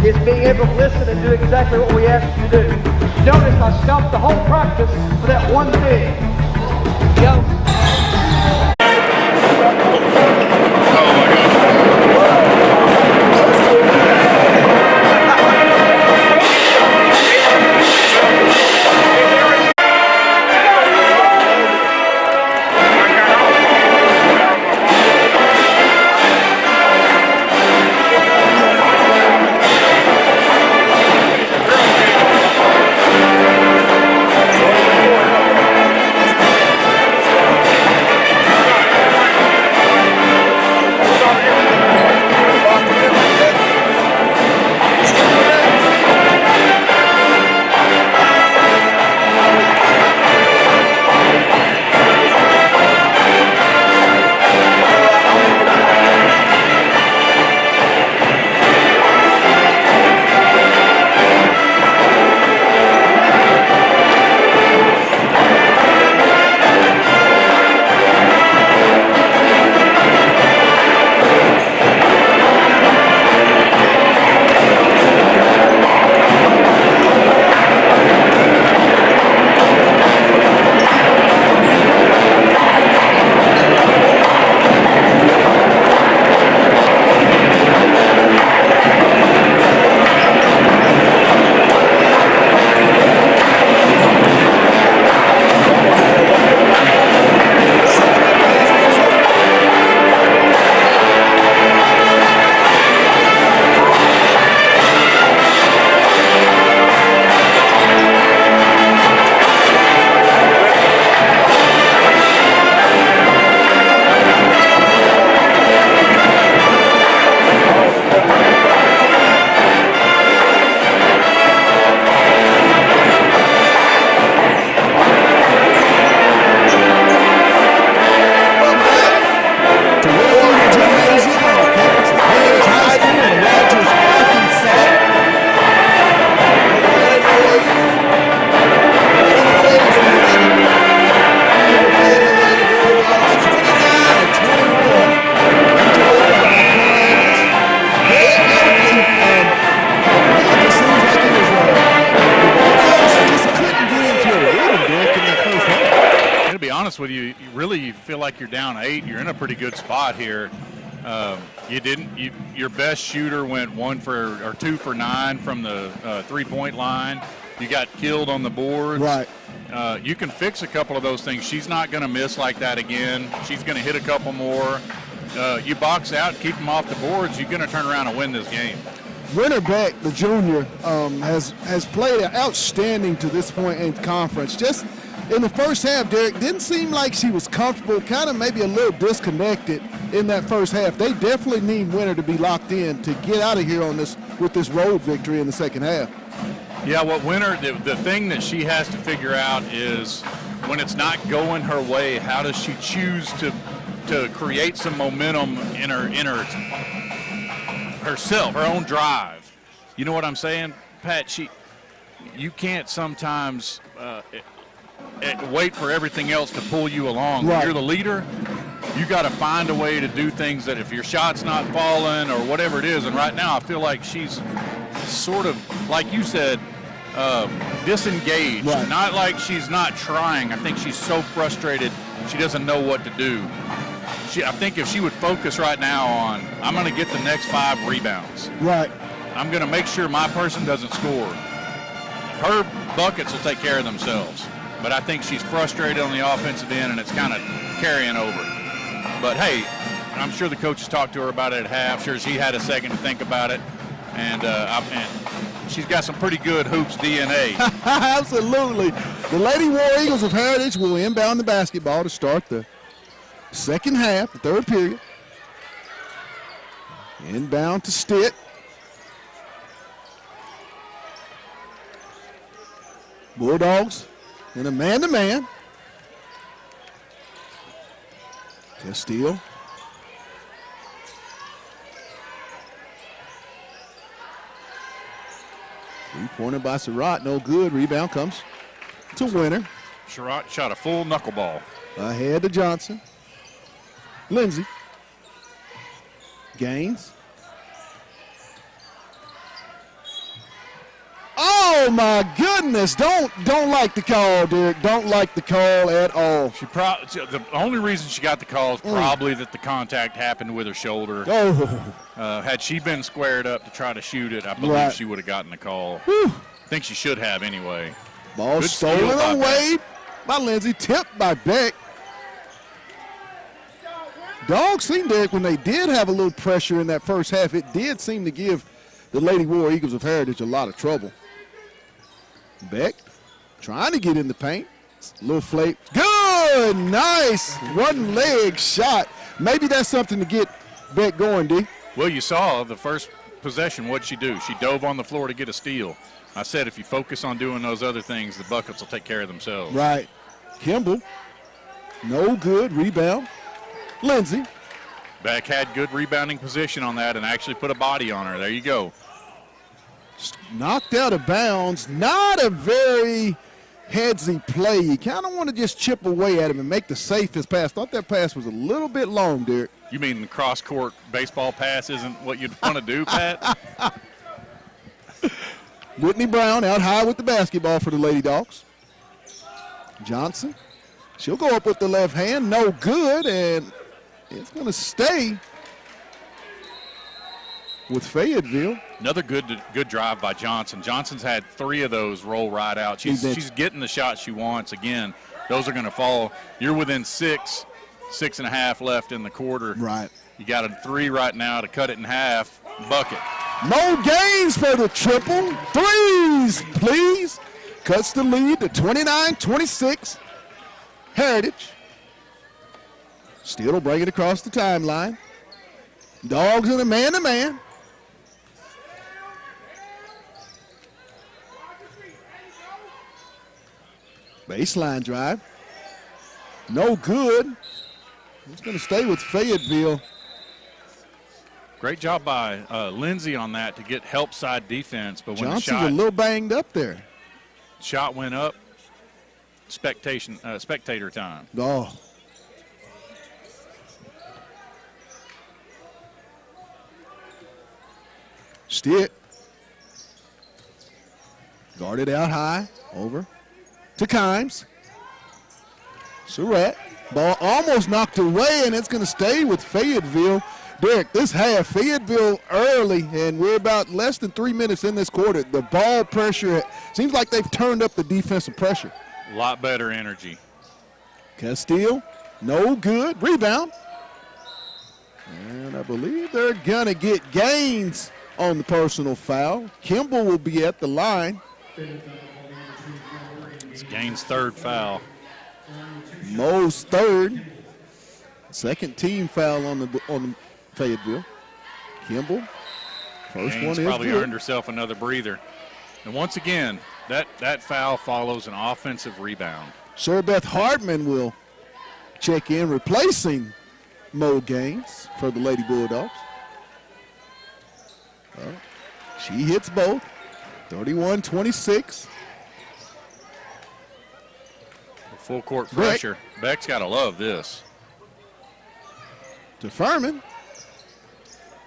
[SPEAKER 3] is being able to listen and do exactly what we ask you to do. Notice I stopped the whole practice for that one thing. Yo.
[SPEAKER 10] With you, you feel like you're down 8. You're in a pretty good spot here. Your best shooter went 2 for 9 from the 3-point line. You got killed on the boards.
[SPEAKER 9] Right.
[SPEAKER 10] You can fix a couple of those things. She's not going to miss like that again. She's going to hit a couple more. You box out, keep them off the boards. You're going to turn around and win this game.
[SPEAKER 9] Winterbeck, the junior, has played outstanding to this point in conference. Just in the first half, Derek, didn't seem like she was comfortable, kind of maybe a little disconnected in that first half. They definitely need Winter to be locked in to get out of here on this with this road victory in the second half.
[SPEAKER 10] Yeah, what Winter, the thing that she has to figure out is when it's not going her way, how does she choose to create some momentum in herself, her own drive? You know what I'm saying, Pat? You can't sometimes wait for everything else to pull you along.
[SPEAKER 9] Right.
[SPEAKER 10] When you're the leader, you got to find a way to do things that if your shot's not falling or whatever it is. And right now I feel like she's sort of, like you said, disengaged.
[SPEAKER 9] Right.
[SPEAKER 10] Not like she's not trying. I think she's so frustrated she doesn't know what to do. I think if she would focus right now on, I'm going to get the next 5 rebounds.
[SPEAKER 9] Right.
[SPEAKER 10] I'm going to make sure my person doesn't score. Her buckets will take care of themselves. But I think she's frustrated on the offensive end, and it's kind of carrying over. But, hey, I'm sure the coaches talked to her about it at half. Sure, she had a second to think about it. And she's got some pretty good hoops DNA.
[SPEAKER 9] Absolutely. The Lady War Eagles of Heritage will inbound the basketball to start the second half, the third period. Inbound to Stitt. Bulldogs in a man-to-man. Castile. Three-pointer by Surratt, no good. Rebound comes to Winter.
[SPEAKER 10] Surratt shot a full knuckleball.
[SPEAKER 9] Ahead to Johnson. Lindsay. Gaines. Oh my goodness! Don't like the call, Derek. Don't like the call at all.
[SPEAKER 10] The only reason she got the call is probably that the contact happened with her shoulder.
[SPEAKER 9] Oh.
[SPEAKER 10] Had she been squared up to try to shoot it, I believe she would have gotten the call.
[SPEAKER 9] Whew.
[SPEAKER 10] I think she should have anyway.
[SPEAKER 9] Ball
[SPEAKER 10] Good steal
[SPEAKER 9] stolen
[SPEAKER 10] by
[SPEAKER 9] away by Lindsay, tipped by Beck. Dogs seemed, Derek, when they did have a little pressure in that first half, it did seem to give the Lady War Eagles of Heritage a lot of trouble. Beck trying to get in the paint. Little flake. Good, nice one leg shot. Maybe that's something to get Beck going, D.
[SPEAKER 10] Well, you saw the first possession, what'd she do? She dove on the floor to get a steal. I said if you focus on doing those other things, the buckets will take care of themselves.
[SPEAKER 9] Right. Kimball, no good. Rebound. Lindsay.
[SPEAKER 10] Beck had good rebounding position on that and actually put a body on her. There you go.
[SPEAKER 9] Knocked out of bounds. Not a very headsy play. You kind of want to just chip away at him and make the safest pass. Thought that pass was a little bit long, Derek.
[SPEAKER 10] You mean the cross-court baseball pass isn't what you'd want to do, Pat?
[SPEAKER 9] Whitney Brown out high with the basketball for the Lady Dogs. Johnson. She'll go up with the left hand. No good, and it's going to stay with Fayetteville.
[SPEAKER 10] Another good drive by Johnson. Johnson's had 3 of those roll right out. She's getting the shots she wants. Again, those are going to fall. You're within 6.5 left in the quarter.
[SPEAKER 9] Right.
[SPEAKER 10] You got a 3 right now to cut it in half. Bucket.
[SPEAKER 9] No gains for the triple. Threes, please. Cuts the lead to 29-26. Heritage. Still will bring it across the timeline. Dogs in a man-to-man. Baseline drive. No good. It's going to stay with Fayetteville.
[SPEAKER 10] Great job by Lindsay on that to get help side defense. But when
[SPEAKER 9] Johnson's a little banged up there.
[SPEAKER 10] Shot went up, spectator time.
[SPEAKER 9] Oh. Stitt. Guarded out high. Over to Kimes. Surratt. Ball almost knocked away, and it's going to stay with Fayetteville. Derek, this half, Fayetteville early, and we're about less than 3 minutes in this quarter. The ball pressure, seems like they've turned up the defensive pressure.
[SPEAKER 10] A lot better energy.
[SPEAKER 9] Castile, no good. Rebound. And I believe they're going to get Gaines on the personal foul. Kimball will be at the line.
[SPEAKER 10] It's Gaines' 3rd foul.
[SPEAKER 9] Mo's 3rd. Second team foul on the Fayetteville. Kimball. First
[SPEAKER 10] Gaines
[SPEAKER 9] one is
[SPEAKER 10] probably
[SPEAKER 9] good.
[SPEAKER 10] earned herself another breather. And once again, that foul follows an offensive rebound.
[SPEAKER 2] Sarah Beth Hardman will check in, replacing Mo Gaines for the Lady Bulldogs. She hits both, 31-26.
[SPEAKER 10] Full court pressure. Beck's got to love this.
[SPEAKER 2] To Furman.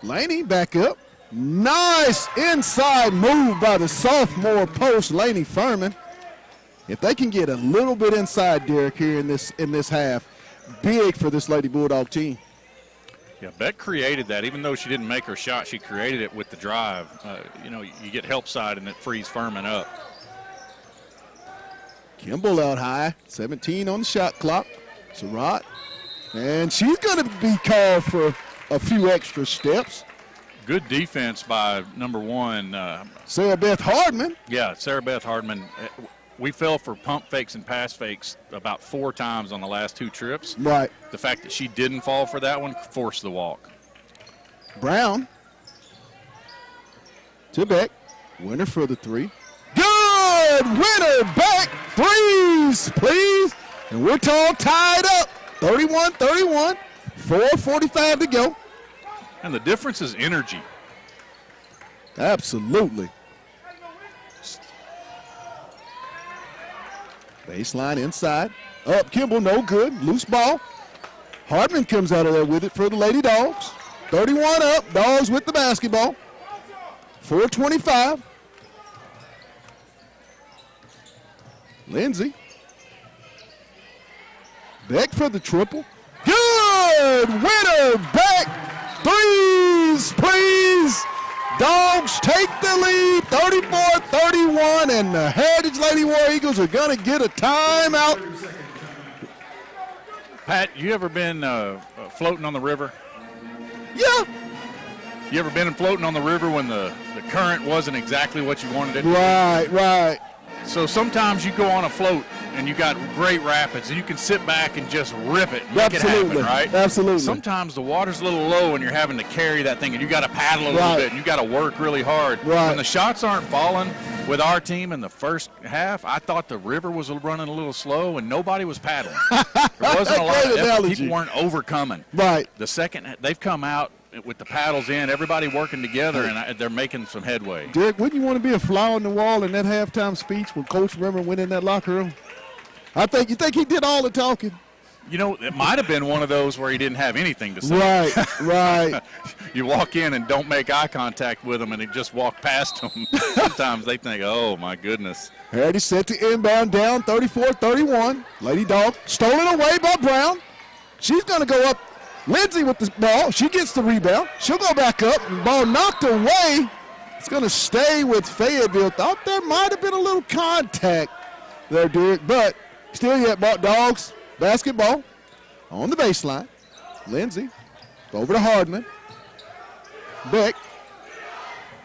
[SPEAKER 2] Laney back up. Nice inside move by the sophomore post, Laney Furman. If they can get a little bit inside, Derek, here in this half, big for this Lady Bulldog team.
[SPEAKER 10] Yeah, Beck created that. Even though she didn't make her shot, she created it with the drive. You get help side and it frees Furman up.
[SPEAKER 2] Kimball out high, 17 on the shot clock. Surratt, and she's going to be called for a few extra steps.
[SPEAKER 10] Good defense by number 1.
[SPEAKER 2] Sarah Beth Hardman.
[SPEAKER 10] Yeah, Sarah Beth Hardman. We fell for pump fakes and pass fakes about 4 times on the last 2 trips.
[SPEAKER 2] Right.
[SPEAKER 10] The fact that she didn't fall for that one forced the walk.
[SPEAKER 2] Brown to Beck. Winner for the 3. Good! Winner Beck. 3s, please. And we're all tied up. 31-31. 4:45 to go.
[SPEAKER 10] And the difference is energy.
[SPEAKER 2] Absolutely. Baseline inside. Up, Kimball, no good. Loose ball. Hardman comes out of there with it for the Lady Dogs. 31 up. Dogs with the basketball. 4:25. Lindsay. Beck for the triple. Good! Winner, Beck. 3s, please. Dogs take the lead, 34-31, and the Heritage Lady War Eagles are going to get a timeout.
[SPEAKER 10] Pat, you ever been floating on the river?
[SPEAKER 2] Yeah.
[SPEAKER 10] You ever been floating on the river when the current wasn't exactly what you wanted it to be?
[SPEAKER 2] Right.
[SPEAKER 10] So sometimes you go on a float and you got great rapids and you can sit back and just rip it and make it happen, right?
[SPEAKER 2] Absolutely.
[SPEAKER 10] Sometimes the water's a little low and you're having to carry that thing and you got to paddle a little bit and you got to work really hard.
[SPEAKER 2] Right.
[SPEAKER 10] When the shots aren't falling with our team in the first half, I thought the river was running a little slow and nobody was paddling. There wasn't a lot of effort. People weren't overcoming.
[SPEAKER 2] Right.
[SPEAKER 10] The second they've come out with the paddles in, everybody working together, and they're making some headway.
[SPEAKER 2] Derek, wouldn't you want to be a fly on the wall in that halftime speech when Coach Rimmer went in that locker room? You think he did all the talking?
[SPEAKER 10] You know, it might have been one of those where he didn't have anything to say.
[SPEAKER 2] Right.
[SPEAKER 10] You walk in and don't make eye contact with them, and he just walk past them. Sometimes they think, oh, my goodness.
[SPEAKER 2] Heritage set to inbound down 34-31. Lady Dog stolen away by Brown. She's going to go up. Lindsay with the ball. She gets the rebound. She'll go back up. The ball knocked away. It's going to stay with Fayetteville. Thought there might have been a little contact there, Derek, but still yet Dogs basketball on the baseline. Lindsay over to Hardman. Beck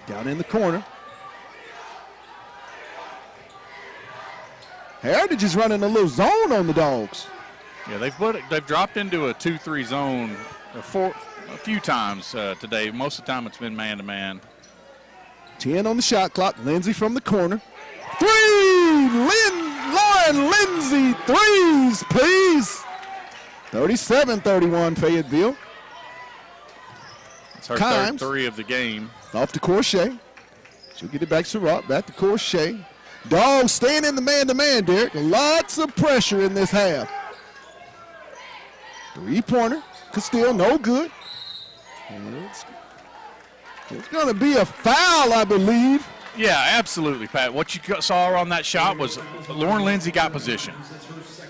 [SPEAKER 2] down in the corner. Heritage is running a little zone on the Dogs.
[SPEAKER 10] Yeah, they've dropped into a 2-3 zone a few times today. Most of the time it's been man-to-man.
[SPEAKER 2] 10 on the shot clock. Lindsay from the corner. 3! Lauren Lindsay, 3s, please. 37-31 Fayetteville.
[SPEAKER 10] It's her third 3 of the game.
[SPEAKER 2] Off to Corshea. She'll get it back to Surratt. Back to Corshea. Dogs staying in the man-to-man, Derek. Lots of pressure in this half. 3-pointer. Castile, no good. It's going to be a foul, I believe.
[SPEAKER 10] Yeah, absolutely, Pat. What you saw on that shot was Lauren Lindsay got position.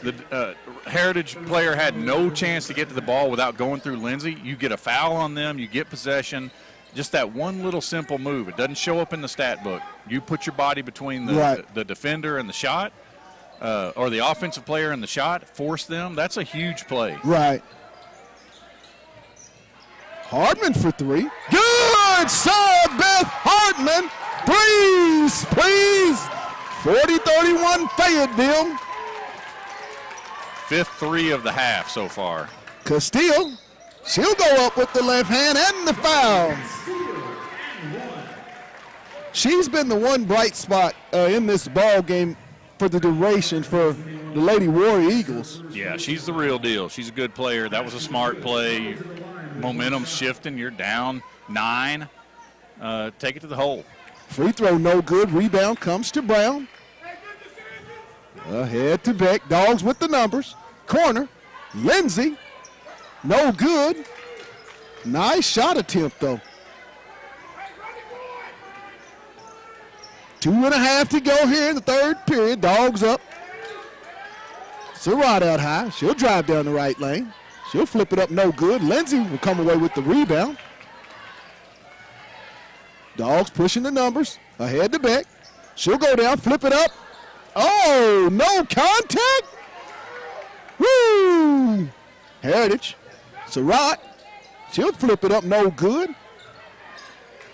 [SPEAKER 10] The Heritage player had no chance to get to the ball without going through Lindsay. You get a foul on them, you get possession. Just that one little simple move. It doesn't show up in the stat book. You put your body between the defender and the shot, or the offensive player and the shot, force them. That's a huge play.
[SPEAKER 2] Right. Hardman for 3. Good! Sarah Beth Hardman. 3s, please. 40-31 Fayetteville.
[SPEAKER 10] 5th 3 of the half so far.
[SPEAKER 2] Castile, she'll go up with the left hand and the foul. She's been the one bright spot in this ball game
[SPEAKER 9] for the duration for the Lady Warrior Eagles.
[SPEAKER 10] Yeah, she's the real deal. She's a good player. That was a smart play. Momentum shifting. You're down 9. Take it to the hole.
[SPEAKER 9] Free throw no good. Rebound comes to Brown. Ahead to Beck. Dogs with the numbers. Corner. Lindsay. No good. Nice shot attempt, though. 2.5 to go here in the third period. Dogs up. Surratt out high. She'll drive down the right lane. She'll flip it up, no good. Lindsay will come away with the rebound. Dogs pushing the numbers. Ahead to Beck. She'll go down, flip it up. Oh, no contact. Woo! Heritage. Surratt. She'll flip it up, no good.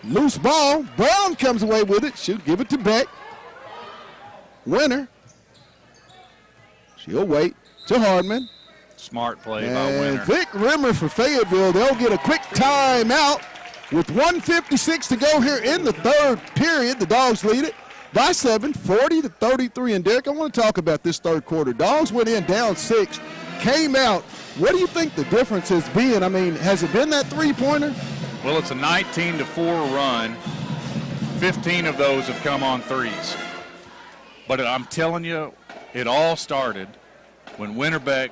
[SPEAKER 9] Loose ball. Brown comes away with it. She'll give it to Beck. Winner. She'll wait to Hardman.
[SPEAKER 10] Smart play by Winner.
[SPEAKER 9] Vic Rimmer for Fayetteville. They'll get a quick timeout with 1:56 to go here in the third period. The Dogs lead it by 7, 40-33. And Derek, I want to talk about this third quarter. Dogs went in down 6, came out. What do you think the difference has been? I mean, has it been that three-pointer?
[SPEAKER 10] Well, it's a 19-4 run. 15 of those have come on threes. But I'm telling you, it all started when Winterbeck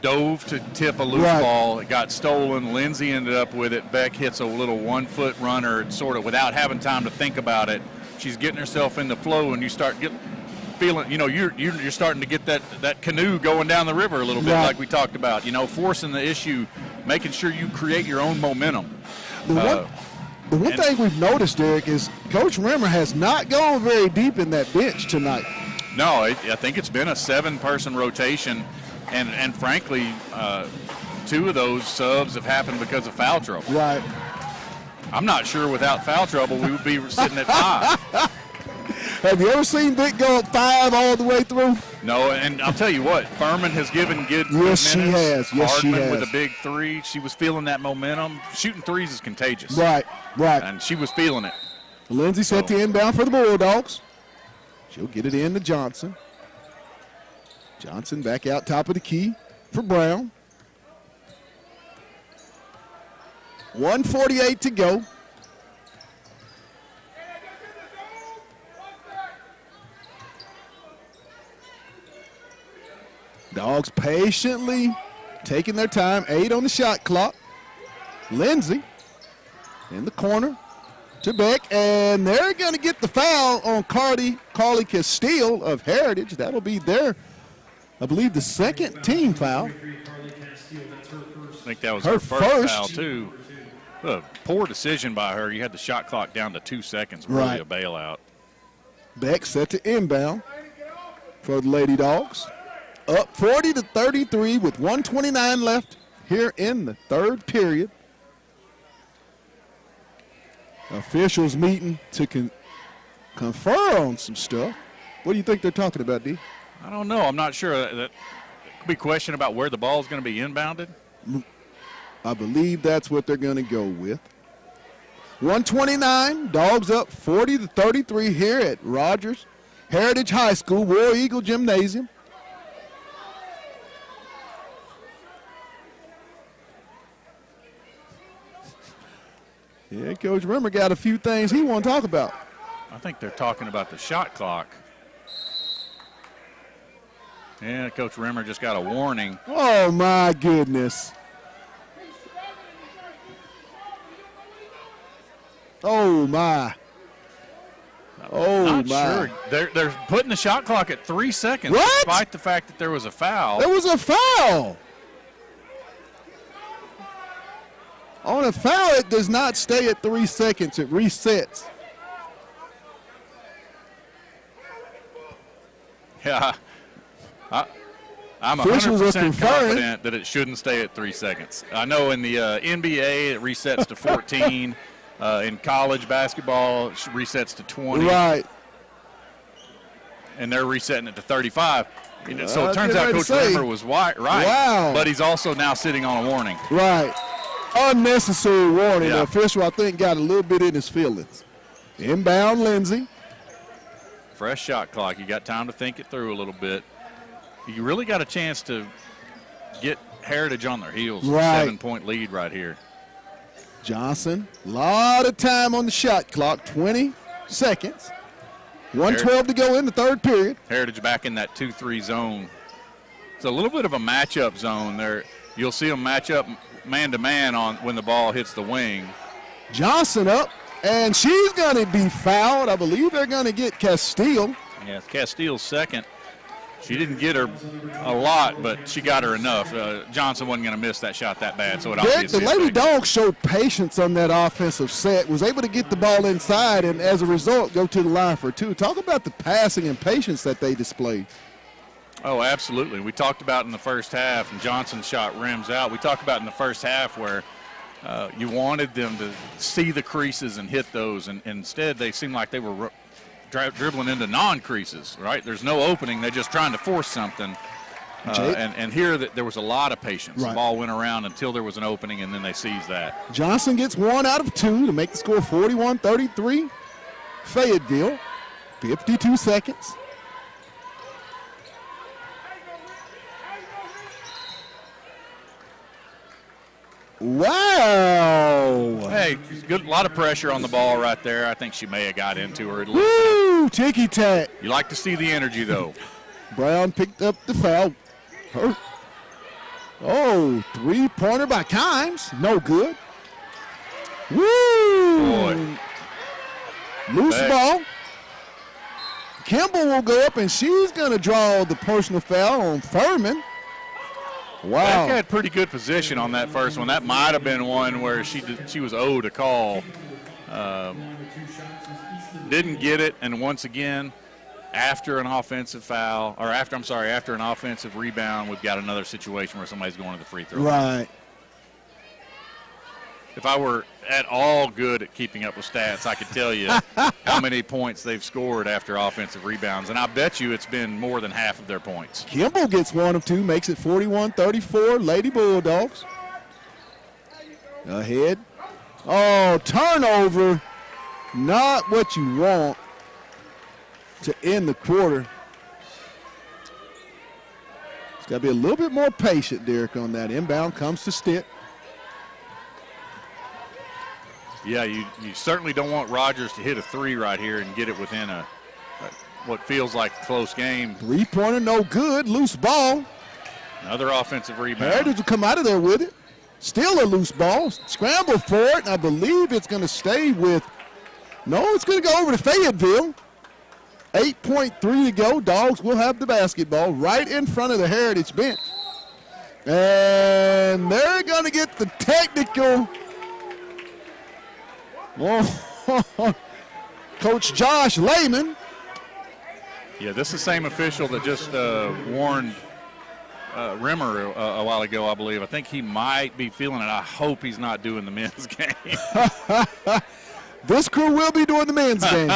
[SPEAKER 10] dove to tip a loose ball. It got stolen. Lindsay ended up with it. Beck hits a little 1-foot runner, sort of without having time to think about it. She's getting herself in the flow, and you start feeling, you're starting to get that canoe going down the river a little bit, like we talked about. Forcing the issue, making sure you create your own momentum.
[SPEAKER 9] The one thing we've noticed, Derek, is Coach Rimmer has not gone very deep in that bench tonight.
[SPEAKER 10] No, I think it's been a 7-person rotation, and frankly, 2 of those subs have happened because of foul trouble.
[SPEAKER 9] Right.
[SPEAKER 10] I'm not sure without foul trouble we would be sitting at 5.
[SPEAKER 9] Have you ever seen Vic go up 5 all the way through?
[SPEAKER 10] No, and I'll tell you what, Furman has given good
[SPEAKER 9] Yes,
[SPEAKER 10] minutes.
[SPEAKER 9] she has. Yes,
[SPEAKER 10] Hardman
[SPEAKER 9] she has.
[SPEAKER 10] with a big 3. She was feeling that momentum. Shooting threes is contagious.
[SPEAKER 9] Right.
[SPEAKER 10] And she was feeling it.
[SPEAKER 9] Lindsay set the inbound for the Bulldogs. She'll get it in to Johnson. Johnson back out top of the key for Brown. 1:48 to go. Dogs patiently taking their time. 8 on the shot clock. Lindsay in the corner to Beck, and they're going to get the foul on Carly Castile of Heritage. That'll be their, I believe, the second team foul.
[SPEAKER 10] I think that was her first foul, too. A poor decision by her. You had the shot clock down to 2 seconds. Really a bailout.
[SPEAKER 9] Beck set to inbound for the Lady Dogs. Up 40-33 with 1:29 left here in the third period. Officials meeting to confer on some stuff. What do you think they're talking about, D?
[SPEAKER 10] I don't know. I'm not sure. That could be a question about where the ball is going to be inbounded.
[SPEAKER 9] I believe that's what they're going to go with. 1:29, Dogs up 40-33 here at Rogers Heritage High School, War Eagle Gymnasium. Yeah, Coach Rimmer got a few things he want to talk about.
[SPEAKER 10] I think they're talking about the shot clock. Yeah, Coach Rimmer just got a warning.
[SPEAKER 9] Oh, my goodness. Oh, my. Oh,
[SPEAKER 10] Not
[SPEAKER 9] my.
[SPEAKER 10] sure. They're putting the shot clock at 3 seconds,
[SPEAKER 9] What?
[SPEAKER 10] despite the fact that there was a foul.
[SPEAKER 9] There was a foul. On a foul, it does not stay at 3 seconds. It resets.
[SPEAKER 10] Yeah, I'm
[SPEAKER 9] Officials are
[SPEAKER 10] 100%
[SPEAKER 9] conferring.
[SPEAKER 10] confident that it shouldn't stay at 3 seconds. I know in the NBA it resets to 14. In college basketball, it resets to 20.
[SPEAKER 9] Right.
[SPEAKER 10] And they're resetting it to 35. So it turns
[SPEAKER 9] I
[SPEAKER 10] out
[SPEAKER 9] was
[SPEAKER 10] Coach
[SPEAKER 9] getting ready to say,
[SPEAKER 10] Rimmer was right.
[SPEAKER 9] Wow.
[SPEAKER 10] But he's also now sitting on a warning.
[SPEAKER 9] Right. Unnecessary warning.
[SPEAKER 10] Yeah.
[SPEAKER 9] The official, I think, got a little bit in his feelings. Inbound, Lindsay.
[SPEAKER 10] fresh shot clock. You got time to think it through a little bit. You really got a chance to get Heritage on their heels.
[SPEAKER 2] Right.
[SPEAKER 10] 7-point lead right here.
[SPEAKER 2] Johnson, a lot of time on the shot clock, 20 seconds. 1:12 to go in the third period.
[SPEAKER 10] Heritage back in that 2-3 zone. It's a little bit of a matchup zone there. You'll see them match up man-to-man on when the ball hits the wing.
[SPEAKER 2] Johnson up, and she's going to be fouled. I believe they're going to get Castile.
[SPEAKER 10] Yeah, it's Castile's second. She didn't get her a lot, but she got her enough. Johnson wasn't going to miss that shot that bad, so it obviously
[SPEAKER 2] The Lady Dogs showed patience on that offensive set, was able to get the ball inside, and as a result, go to the line for two. Talk about the passing and patience that they displayed.
[SPEAKER 10] Oh, absolutely. We talked about in the first half, and Johnson's shot rims out. We talked about in the first half where you wanted them to see the creases and hit those, and instead they seemed like they were dribbling into non-creases, right? There's no opening. They're just trying to force something. And here there was a lot of patience.
[SPEAKER 2] Right.
[SPEAKER 10] The ball went around until there was an opening, and then they seized that.
[SPEAKER 2] Johnson gets 1 out of 2 to make the score 41-33. Fayetteville, 52 seconds. Wow.
[SPEAKER 10] Hey, good, a lot of pressure on the ball right there. I think she may have got into her.
[SPEAKER 2] Woo, ticky-tack.
[SPEAKER 10] You like to see the energy, though.
[SPEAKER 2] Brown picked up the foul. Oh, three-pointer by Kimes. No good. Woo.
[SPEAKER 10] Boy.
[SPEAKER 2] Loose ball. Kimball will go up, and she's going to draw the personal foul on Furman. Wow.
[SPEAKER 10] Beck had pretty good position on that first one. That might have been one where she was owed a call. Didn't get it, and once again, after an offensive foul, or after an offensive rebound, we've got another situation where somebody's going to the free throw.
[SPEAKER 2] Right.
[SPEAKER 10] If I were at all good at keeping up with stats, I could tell you how many points they've scored after offensive rebounds, and I bet you it's been more than half of their points.
[SPEAKER 2] Kimball gets 1 of 2, makes it 41-34. Lady Bulldogs ahead. Oh, turnover. Not what you want to end the quarter. It's got to be a little bit more patient, Derek, on that. Inbound comes to Stitt.
[SPEAKER 10] Yeah, you certainly don't want Rogers to hit a three right here and get it within what feels like a close game.
[SPEAKER 2] Three-pointer, no good. Loose ball.
[SPEAKER 10] Another offensive rebound.
[SPEAKER 2] Heritage will come out of there with it. Still a loose ball. Scramble for it, and I believe it's going to stay with – no, it's going to go over to Fayetteville. 8.3 to go. Dogs will have the basketball right in front of the Heritage bench. And they're going to get the technical. Oh, Coach Josh Lehman.
[SPEAKER 10] Yeah, this is the same official that just warned Rimmer a while ago, I believe. I think he might be feeling it. I hope he's not doing the men's game.
[SPEAKER 2] This crew will be doing the men's game.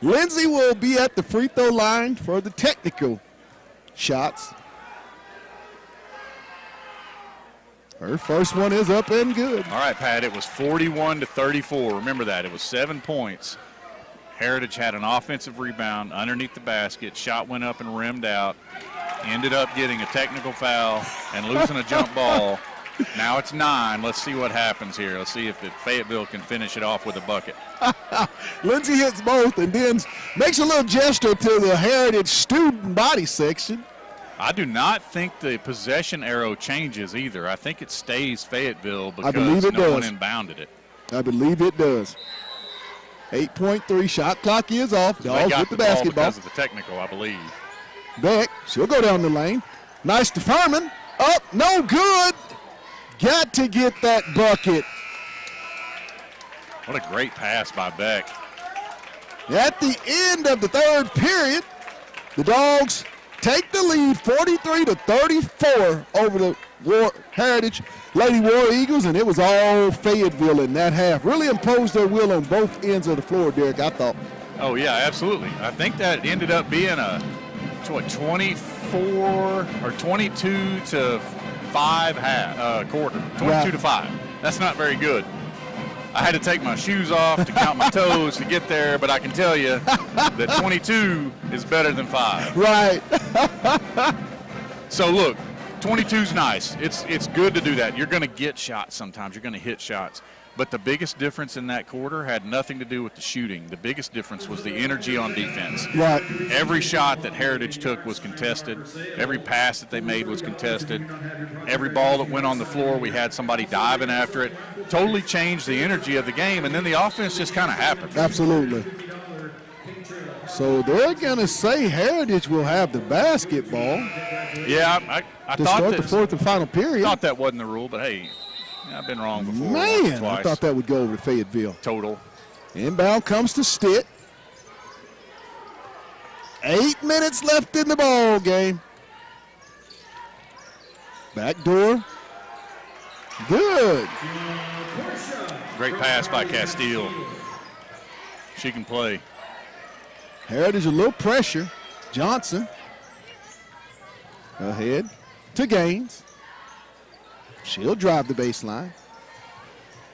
[SPEAKER 2] Lindsay will be at the free throw line for the technical shots. Her first one is up and good.
[SPEAKER 10] All right, Pat, it was 41-34. Remember that. It was 7 points. Heritage had an offensive rebound underneath the basket. Shot went up and rimmed out. Ended up getting a technical foul and losing a jump ball. Now it's 9. Let's see what happens here. Let's see if Fayetteville can finish it off with a bucket.
[SPEAKER 2] Lindsay hits both and then makes a little gesture to the Heritage student body section.
[SPEAKER 10] I do not think the possession arrow changes either. I think it stays Fayetteville because no one inbounded it.
[SPEAKER 2] I believe it does. 8.3 shot clock is off. Dogs with the basketball.
[SPEAKER 10] Because of the technical, I believe.
[SPEAKER 2] Beck, she'll go down the lane. Nice to Furman. Up, no good. Got to get that bucket.
[SPEAKER 10] What a great pass by Beck.
[SPEAKER 2] At the end of the third period, the Dogs take the lead 43-34 over the Heritage Lady War Eagles, and it was all Fayetteville in that half. Really imposed their will on both ends of the floor, Derek, I thought.
[SPEAKER 10] Oh, yeah, absolutely. I think that ended up being a 24 or 22 to 5 quarter. 22 to 5. That's not very good. I had to take my shoes off to count my toes to get there, but I can tell you that 22 is better than 5.
[SPEAKER 2] Right.
[SPEAKER 10] So look, 22's nice. It's good to do that. You're going to get shots sometimes. You're going to hit shots. But the biggest difference in that quarter had nothing to do with the shooting. The biggest difference was the energy on defense.
[SPEAKER 2] Right.
[SPEAKER 10] Every shot that Heritage took was contested. Every pass that they made was contested. Every ball that went on the floor, we had somebody diving after it. Totally changed the energy of the game, and then the offense just kind of happened.
[SPEAKER 2] Absolutely. So they're going to say Heritage will have the basketball.
[SPEAKER 10] Yeah, I
[SPEAKER 2] to
[SPEAKER 10] thought
[SPEAKER 2] start
[SPEAKER 10] that
[SPEAKER 2] the fourth and final period.
[SPEAKER 10] I thought that wasn't the rule, but hey, I've been wrong before.
[SPEAKER 2] Man,
[SPEAKER 10] twice.
[SPEAKER 2] I thought that would go over to Fayetteville.
[SPEAKER 10] Total.
[SPEAKER 2] Inbound comes to Stitt. 8 minutes left in the ball game. Back door. Good.
[SPEAKER 10] Great pass by Castile. She can play.
[SPEAKER 2] Heritage a little pressure. Johnson ahead to Gaines. She'll drive the baseline.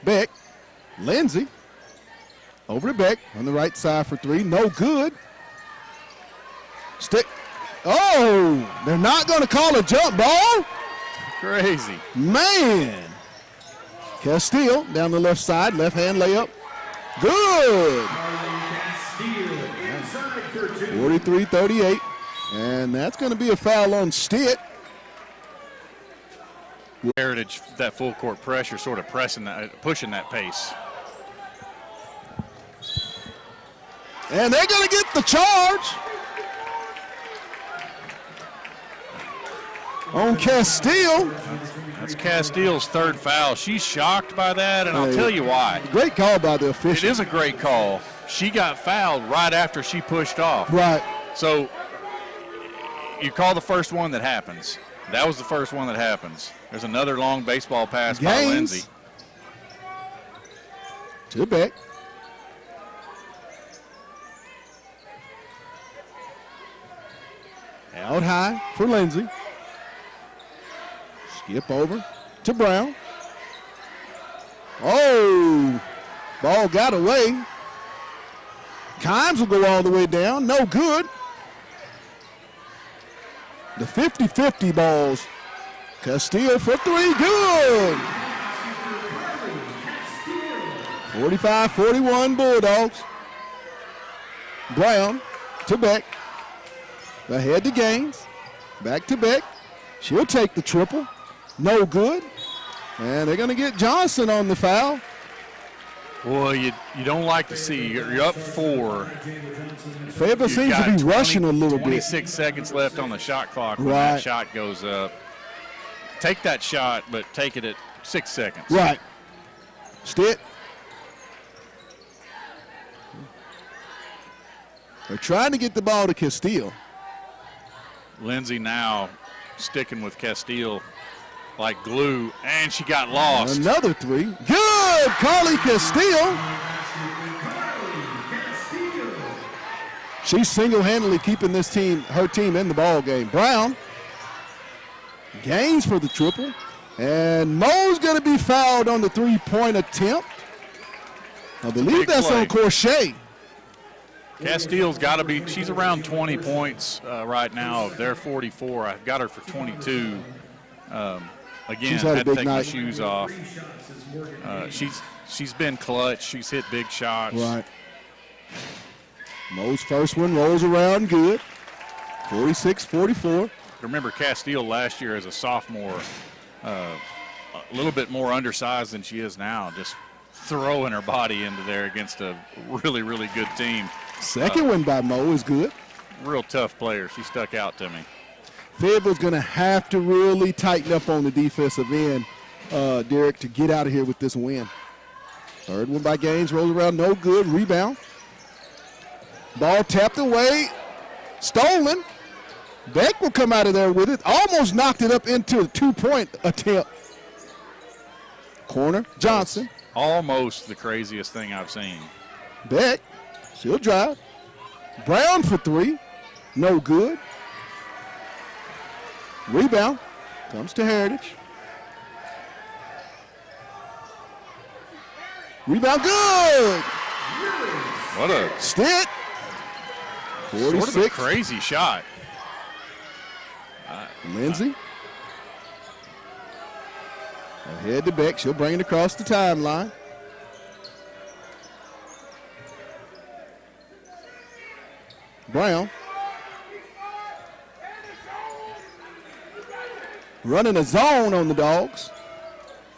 [SPEAKER 2] Beck, Lindsay, over to Beck on the right side for 3. No good. Stick. Oh, they're not going to call a jump ball?
[SPEAKER 10] Crazy.
[SPEAKER 2] Man. Castile down the left side, left hand layup. Good. 43-38. And that's going to be a foul on Stitt.
[SPEAKER 10] Heritage, that full court pressure, sort of pushing that pace.
[SPEAKER 2] And they're going to get the charge on Castile.
[SPEAKER 10] That's Castile's 3rd foul. She's shocked by that, and I'll tell you why.
[SPEAKER 2] Great call by the official.
[SPEAKER 10] It is a great call. She got fouled right after she pushed off.
[SPEAKER 2] Right.
[SPEAKER 10] So you call the first one that happens. That was the first one that happens. There's another long baseball pass by Lindsay.
[SPEAKER 2] To Beck. Out high for Lindsay. Skip over to Brown. Oh, ball got away. Kimes will go all the way down. No good. The 50-50 balls. Castile for 3. Good. 45-41 Bulldogs. Brown to Beck. Ahead to Gaines. Back to Beck. She'll take the triple. No good. And they're going to get Johnson on the foul.
[SPEAKER 10] Well, you don't like to see. You're up 4.
[SPEAKER 2] Fayetteville seems to be rushing a little bit.
[SPEAKER 10] 26 seconds left on the shot clock when
[SPEAKER 2] Right.
[SPEAKER 10] that shot goes up. Take that shot, but take it at 6 seconds.
[SPEAKER 2] Right. Stitt. They're trying to get the ball to Castile.
[SPEAKER 10] Lindsay now sticking with Castile like glue, and she got lost.
[SPEAKER 2] Another 3. Good, Carly Castile. She's single-handedly keeping her team in the ball game. Brown Gaines for the triple, and Moe's going to be fouled on the 3-point attempt. I believe that's on Corshea.
[SPEAKER 10] Castile's got to be, she's around 20 points right now. They're 44. I've got her for 22. Again, had to take my shoes off. She's been clutch. She's hit big shots.
[SPEAKER 2] Right. Moe's first one rolls around good. 46-44.
[SPEAKER 10] Remember Castile last year as a sophomore, a little bit more undersized than she is now, just throwing her body into there against a really, really good team.
[SPEAKER 2] Second one by Moe is good.
[SPEAKER 10] Real tough player. She stuck out to me.
[SPEAKER 2] Fayetteville's going to have to really tighten up on the defensive end, Derek, to get out of here with this win. Third one by Gaines, rolls around, no good. Rebound. Ball tapped away, stolen. Beck will come out of there with it. Almost knocked it up into a 2-point attempt. Corner, Johnson.
[SPEAKER 10] Almost the craziest thing I've seen.
[SPEAKER 2] Beck, she'll drive. Brown for 3, no good. Rebound, comes to Heritage. Rebound good.
[SPEAKER 10] What a
[SPEAKER 2] Stitt. 46.
[SPEAKER 10] sort of a crazy shot.
[SPEAKER 2] Lindsay. Ahead to Beck. She'll bring it across the timeline. Brown. Running a zone on the Dogs.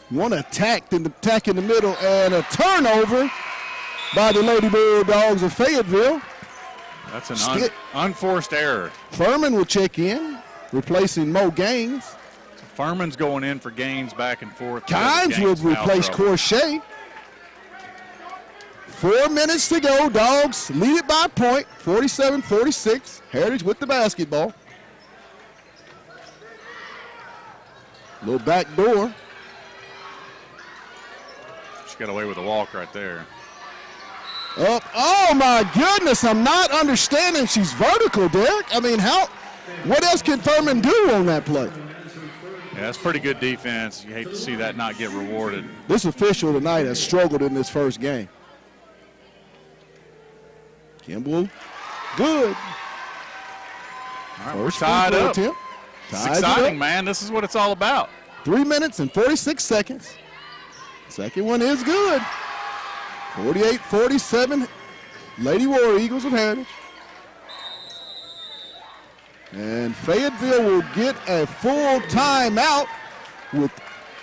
[SPEAKER 2] One attack in the middle and a turnover by the Lady Bulldogs of Fayetteville.
[SPEAKER 10] That's an unforced error.
[SPEAKER 2] Furman will check in, replacing Mo Gaines.
[SPEAKER 10] Furman's going in for Gaines back and forth.
[SPEAKER 2] Kynes will replace Corshea. 4 minutes to go. Dogs lead it by a point, 47-46. Heritage with the basketball. Little back door.
[SPEAKER 10] She got away with a walk right there.
[SPEAKER 2] Up. Oh, my goodness. I'm not understanding. She's vertical, Derek. I mean, what else can Furman do on that play?
[SPEAKER 10] Yeah, that's pretty good defense. You hate to see that not get rewarded.
[SPEAKER 2] This official tonight has struggled in this first game. Kimball, good.
[SPEAKER 10] All right, we're tied up. It's exciting, man. This is what it's all about.
[SPEAKER 2] 3 minutes and 46 seconds. Second one is good. 48-47, Lady War Eagles of Heritage. And Fayetteville will get a full timeout with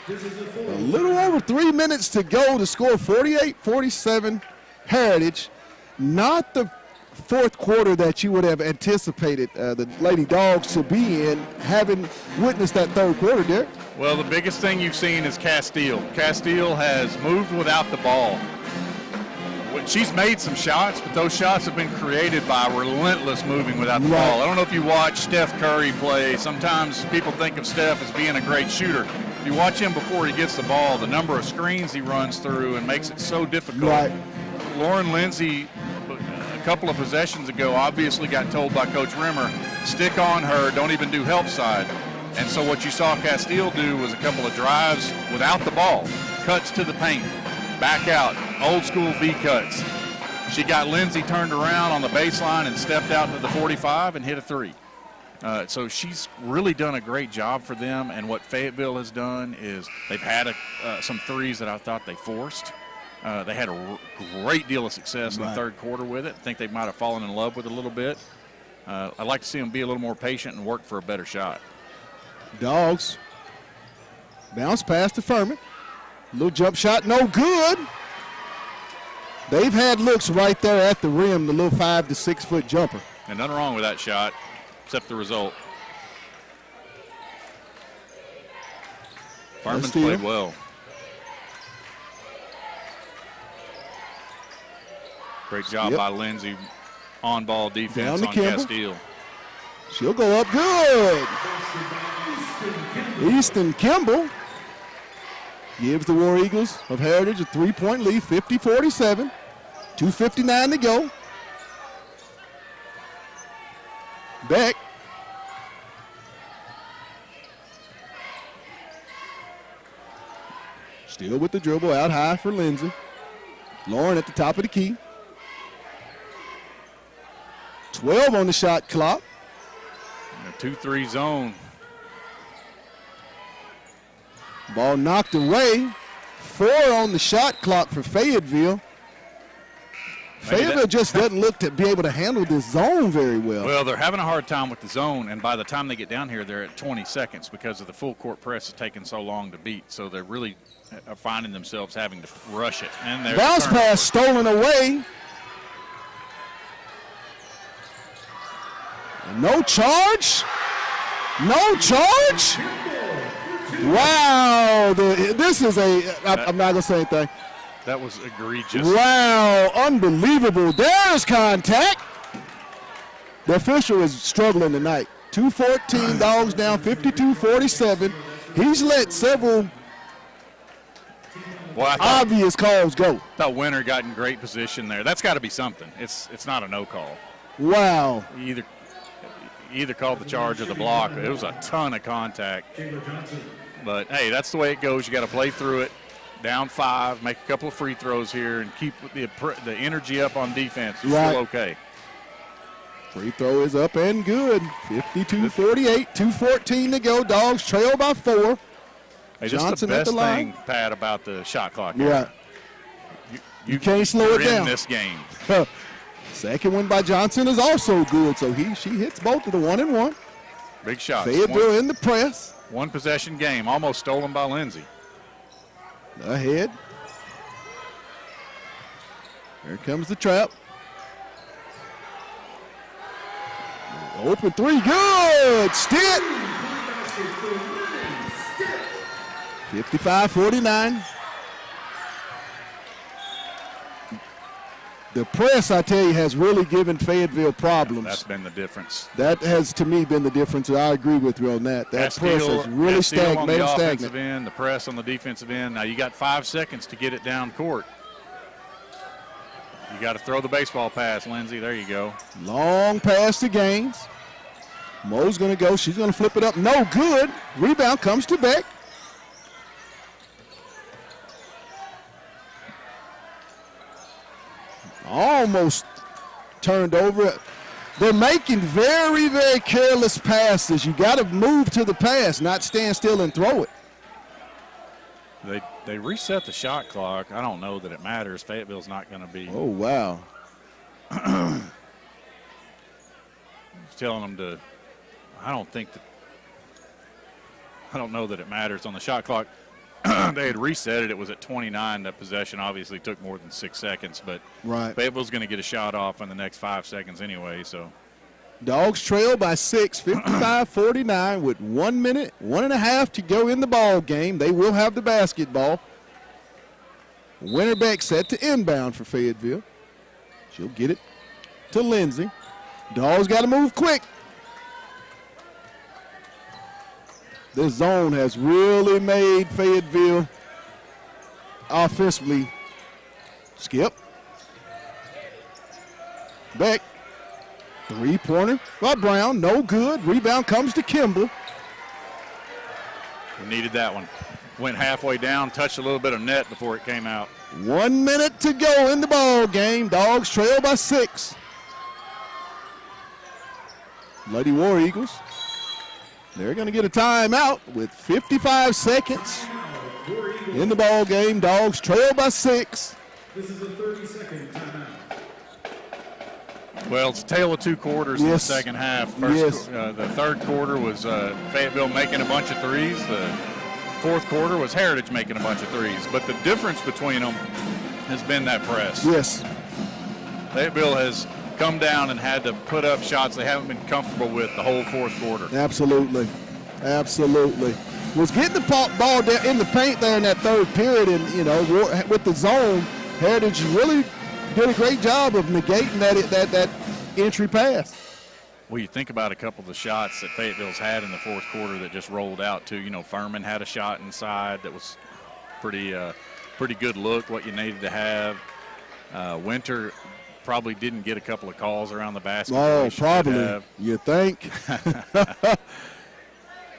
[SPEAKER 2] a little over 3 minutes to go to score 48-47 Heritage. Not the fourth quarter that you would have anticipated the Lady Dogs to be in, having witnessed that third quarter, Derek.
[SPEAKER 10] Well, the biggest thing you've seen is Castile. Castile has moved without the ball. She's made some shots, but those shots have been created by relentless moving without the ball. I don't know if you watch Steph Curry play. Sometimes people think of Steph as being a great shooter. If you watch him before he gets the ball, the number of screens he runs through and makes it so difficult.
[SPEAKER 2] Right.
[SPEAKER 10] Lauren Lindsay, a couple of possessions ago, obviously got told by Coach Rimmer, stick on her, don't even do help side. And so what you saw Castile do was a couple of drives without the ball, cuts to the paint, back out, old school V cuts. She got Lindsay turned around on the baseline and stepped out to the 45 and hit a three. So she's really done a great job for them. And what Fayetteville has done is they've had some threes that I thought they forced. They had a great deal of success in the third quarter with it. I think they might have fallen in love with it a little bit. I'd like to see them be a little more patient and work for a better shot.
[SPEAKER 2] Dogs bounce past to Furman. Little jump shot, no good. They've had looks right there at the rim, the little 5 to 6 foot jumper.
[SPEAKER 10] And nothing wrong with that shot, except the result. Furman's played well. Great job by Lindsay. On-ball defense on Castile.
[SPEAKER 2] She'll go up good. Easton Kimball gives the War Eagles of Heritage a 3-point lead, 50-47. 2:59 to go. Beck. Still with the dribble, out high for Lindsay. Lauren at the top of the key. 12 on the shot clock.
[SPEAKER 10] A 2-3 zone.
[SPEAKER 2] Ball knocked away. 4 on the shot clock for Fayetteville. Fayetteville just doesn't look to be able to handle this zone very well.
[SPEAKER 10] Well, they're having a hard time with the zone, and by the time they get down here, they're at 20 seconds because of the full court press is taking so long to beat. So they're really finding themselves having to rush it. And there's
[SPEAKER 2] bounce pass stolen away. No charge. No charge. Wow. This is I'm not going to say anything.
[SPEAKER 10] That was egregious.
[SPEAKER 2] Wow, unbelievable. There's contact. The official is struggling tonight. 2:14, Dogs down 52-47. He's let several obvious calls go.
[SPEAKER 10] I thought Winter got in great position there. That's got to be something. It's not a no call.
[SPEAKER 2] Wow.
[SPEAKER 10] He either called the charge or the block. It was a ton of contact. But, hey, that's the way it goes. You got to play through it. down 5, make a couple of free throws here, and keep the energy up on defense. You're
[SPEAKER 9] Right.
[SPEAKER 10] still okay.
[SPEAKER 9] Free throw is up and good. 52-48, 2:14 to go. Dogs trail by 4.
[SPEAKER 10] Hey, this is
[SPEAKER 9] Johnson
[SPEAKER 10] the
[SPEAKER 9] at
[SPEAKER 10] best
[SPEAKER 9] the line.
[SPEAKER 10] thing, Pat, about the shot clock.
[SPEAKER 9] Yeah. You can't slow
[SPEAKER 10] you're
[SPEAKER 9] it down.
[SPEAKER 10] in this game.
[SPEAKER 9] Second one by Johnson is also good, so she hits both of the 1-and-1.
[SPEAKER 10] Big shots.
[SPEAKER 9] Fayetteville in the press.
[SPEAKER 10] One possession game, almost stolen by Lindsay.
[SPEAKER 9] Ahead. Here comes the trap. Open 3, good. Stitt. 55-49. The press, I tell you, has really given Fayetteville problems.
[SPEAKER 10] That's been the difference.
[SPEAKER 9] That has, to me, been the difference. I agree with you on that. That press has really
[SPEAKER 10] on
[SPEAKER 9] made
[SPEAKER 10] the
[SPEAKER 9] it
[SPEAKER 10] offensive
[SPEAKER 9] stagnant.
[SPEAKER 10] end, the press on the defensive end. Now you got 5 seconds to get it down court. You got to throw the baseball pass, Lindsay. There you go.
[SPEAKER 9] Long pass to Gaines. Mo's going to go. She's going to flip it up. No good. Rebound comes to Beck. Almost turned over. They're making very, very careless passes. You got to move to the pass, not stand still and throw it.
[SPEAKER 10] They reset the shot clock. I don't know that it matters. Fayetteville's not going to be.
[SPEAKER 9] Oh, wow.
[SPEAKER 10] Telling them to. I don't know that it matters on the shot clock. They had reset it. It was at 29. That possession obviously took more than 6 seconds, but
[SPEAKER 9] Right.
[SPEAKER 10] Fayetteville's going to get a shot off in the next 5 seconds anyway. So
[SPEAKER 9] Dogs trail by 6, 55-49 with 1 minute, 1.5 to go in the ball game. They will have the basketball. Winterbeck set to inbound for Fayetteville. She'll get it to Lindsay. Dogs got to move quick. This zone has really made Fayetteville offensively skip. Beck. 3-pointer by Brown, no good. Rebound comes to Kimball.
[SPEAKER 10] we needed that one. Went halfway down, touched a little bit of net before it came out.
[SPEAKER 9] 1 minute to go in the ball game. Dogs trail by 6. Lady War Eagles. They're going to get a timeout with 55 seconds in the ball game. Dogs trail by 6.
[SPEAKER 11] This is a 30-second timeout.
[SPEAKER 10] Well, it's a tale of 2 quarters in the
[SPEAKER 9] Yes.
[SPEAKER 10] second half.
[SPEAKER 9] Yes.
[SPEAKER 10] The third quarter was Fayetteville making a bunch of threes. The fourth quarter was Heritage making a bunch of threes. But the difference between them has been that press.
[SPEAKER 9] Yes.
[SPEAKER 10] Fayetteville has come down and had to put up shots they haven't been comfortable with the whole fourth quarter.
[SPEAKER 9] Absolutely. Absolutely. Was getting the ball down in the paint there in that third period, and, you know, with the zone, Heritage really did a great job of negating that entry pass.
[SPEAKER 10] Well, you think about a couple of the shots that Fayetteville's had in the fourth quarter that just rolled out too. You know, Furman had a shot inside that was pretty good look, what you needed to have. Winter probably didn't get a couple of calls around the basket.
[SPEAKER 9] Oh, probably. You think?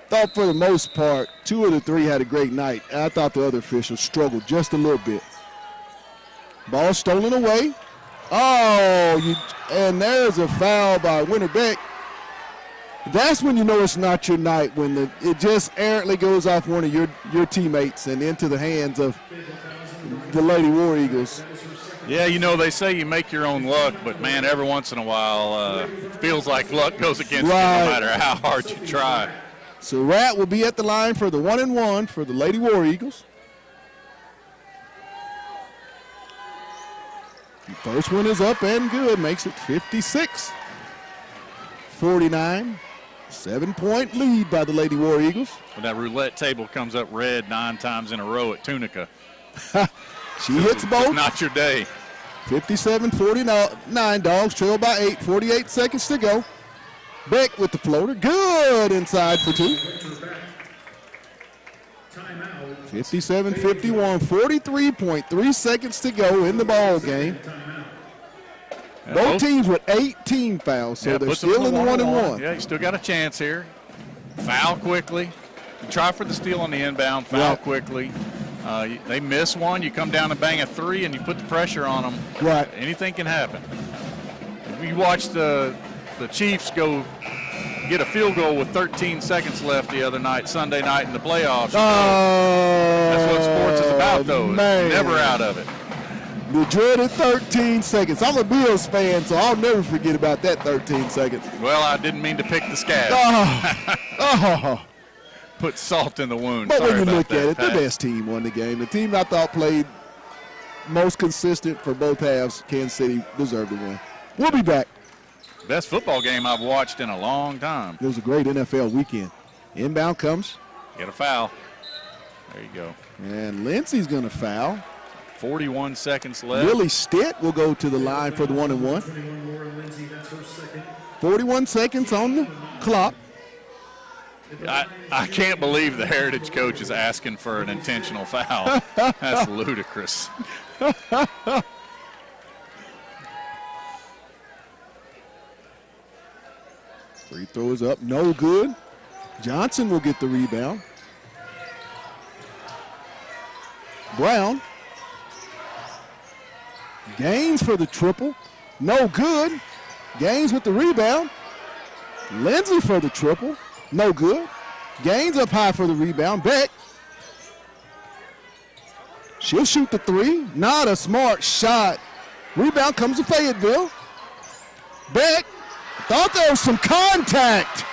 [SPEAKER 9] Thought for the most part, 2 of the 3 had a great night. I thought the other officials struggled just a little bit. Ball stolen away. Oh, and there's a foul by Winterbeck. That's when you know it's not your night, when it just errantly goes off one of your teammates and into the hands of the Lady War Eagles.
[SPEAKER 10] Yeah, you know, they say you make your own luck, but, man, every once in a while feels like luck goes against you no matter how hard you try.
[SPEAKER 9] So Rat will be at the line for the 1-and-1 for the Lady War Eagles. The first one is up and good, makes it 56-49. 7-point lead by the Lady War Eagles.
[SPEAKER 10] When that roulette table comes up red 9 times in a row at Tunica.
[SPEAKER 9] She hits both.
[SPEAKER 10] It's not your day.
[SPEAKER 9] 57-49. Dogs trail by 8. 48 seconds to go. Beck with the floater. Good inside for 2. 57-51. 43.3 seconds to go in the ball game. Both teams with 18 fouls, so they're still in the 1-and-1.
[SPEAKER 10] Yeah, you still got a chance here. Foul quickly. Try for the steal on the inbound. Foul quickly. They miss one, you come down and bang a three, and you put the pressure on them.
[SPEAKER 2] Right.
[SPEAKER 10] Anything can happen. We watched the Chiefs go get a field goal with 13 seconds left the other night, Sunday night in the playoffs. That's what sports is about, though.
[SPEAKER 2] Man.
[SPEAKER 10] Never out of it.
[SPEAKER 2] The dreaded 13 seconds. I'm a Bills fan, so I'll never forget about that 13 seconds.
[SPEAKER 10] Well, I didn't mean to pick the scab. Put salt in the wound.
[SPEAKER 2] But
[SPEAKER 10] Sorry
[SPEAKER 2] when you
[SPEAKER 10] about
[SPEAKER 2] look
[SPEAKER 10] that,
[SPEAKER 2] at it,
[SPEAKER 10] Pat.
[SPEAKER 2] the best team won the game. The team I thought played most consistent for both halves, Kansas City, deserved to win. We'll be back.
[SPEAKER 10] Best football game I've watched in a long time.
[SPEAKER 2] It was a great NFL weekend. Inbound comes.
[SPEAKER 10] Get a foul. There you go.
[SPEAKER 2] And Lindsey's going to foul.
[SPEAKER 10] 41 seconds left.
[SPEAKER 2] Willie Stitt will go to the line for the 1-and-1. 41 seconds on the clock.
[SPEAKER 10] I can't believe the Heritage coach is asking for an intentional foul. That's ludicrous.
[SPEAKER 2] Free throw is up, no good. Johnson will get the rebound. Brown. Gaines for the triple, no good. Gaines with the rebound. Lindsey for the triple, no good. Gaines up high for the rebound. Beck. She'll shoot the three, not a smart shot. Rebound comes to Fayetteville. Beck. Thought there was some contact.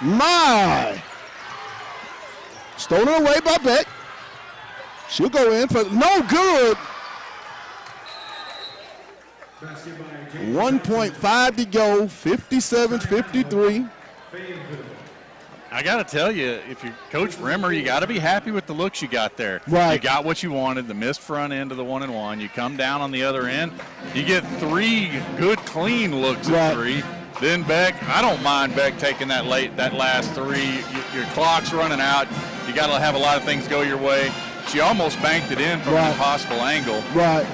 [SPEAKER 2] My. Stolen away by Beck. She'll go in for no good. 1.5 to go, 57-53.
[SPEAKER 10] I got to tell you, if you're Coach Rimmer, you got to be happy with the looks you got there.
[SPEAKER 2] Right.
[SPEAKER 10] You got what you wanted, the missed front end of the 1-and-1. You come down on the other end, you get three good, clean looks at three. Then Beck, I don't mind Beck taking that last three. Your clock's running out. You got to have a lot of things go your way. She almost banked it in from an impossible angle.
[SPEAKER 2] Right.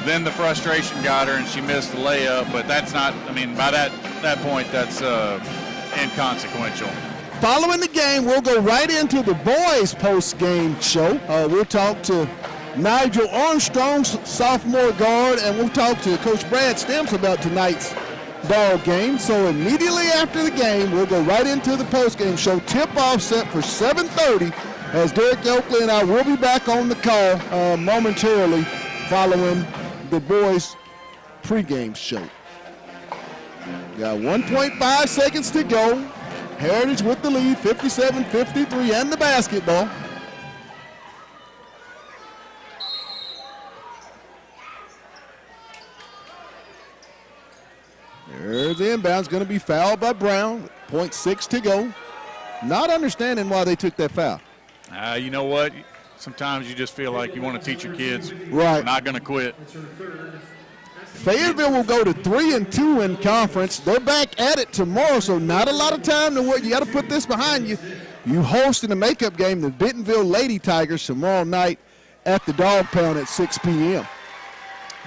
[SPEAKER 10] Then the frustration got her, and she missed the layup. But that's not, I mean, by that point, that's inconsequential.
[SPEAKER 2] Following the game, we'll go right into the boys' post-game show. We'll talk to Nigel Armstrong, sophomore guard, and we'll talk to Coach Brad Stamps about tonight's ball game. So immediately after the game, we'll go right into the post-game show. Tip-off set for 7:30 as Derek Oakley and I will be back on the call momentarily following the boys' pregame show. Got 1.5 seconds to go. Heritage with the lead, 57-53, and the basketball. There's the inbound. It's going to be fouled by Brown. 0.6 to go. Not understanding why they took that foul.
[SPEAKER 10] You know what? Sometimes you just feel like you want to teach your kids.
[SPEAKER 2] Right.
[SPEAKER 10] We're not going to quit.
[SPEAKER 2] Fayetteville will go to 3-2 in conference. They're back at it tomorrow, so not a lot of time to work. You got to put this behind you. You host in a makeup game the Bentonville Lady Tigers tomorrow night at the Dog Pound at 6 p.m.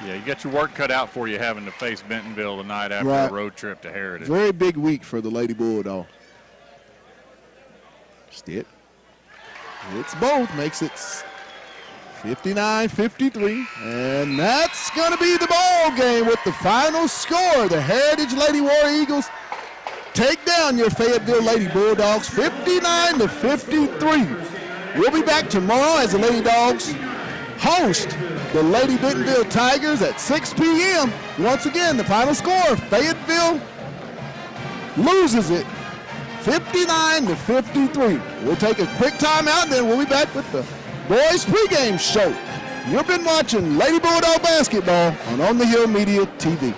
[SPEAKER 10] Yeah, you got your work cut out for you having to face Bentonville the night after a road trip to Heritage.
[SPEAKER 2] Very big week for the Lady Bulldog. Stitt. It's both, makes it 59-53, and that's going to be the ball game with the final score. The Heritage Lady War Eagles take down your Fayetteville Lady Bulldogs 59-53. We'll be back tomorrow as the Lady Dogs host the Lady Bentonville Tigers at 6 p.m. Once again, the final score, Fayetteville loses it 59-53. We'll take a quick timeout, and then we'll be back with the boys pregame show. You've been watching Lady Bulldog basketball on the Hill Media TV.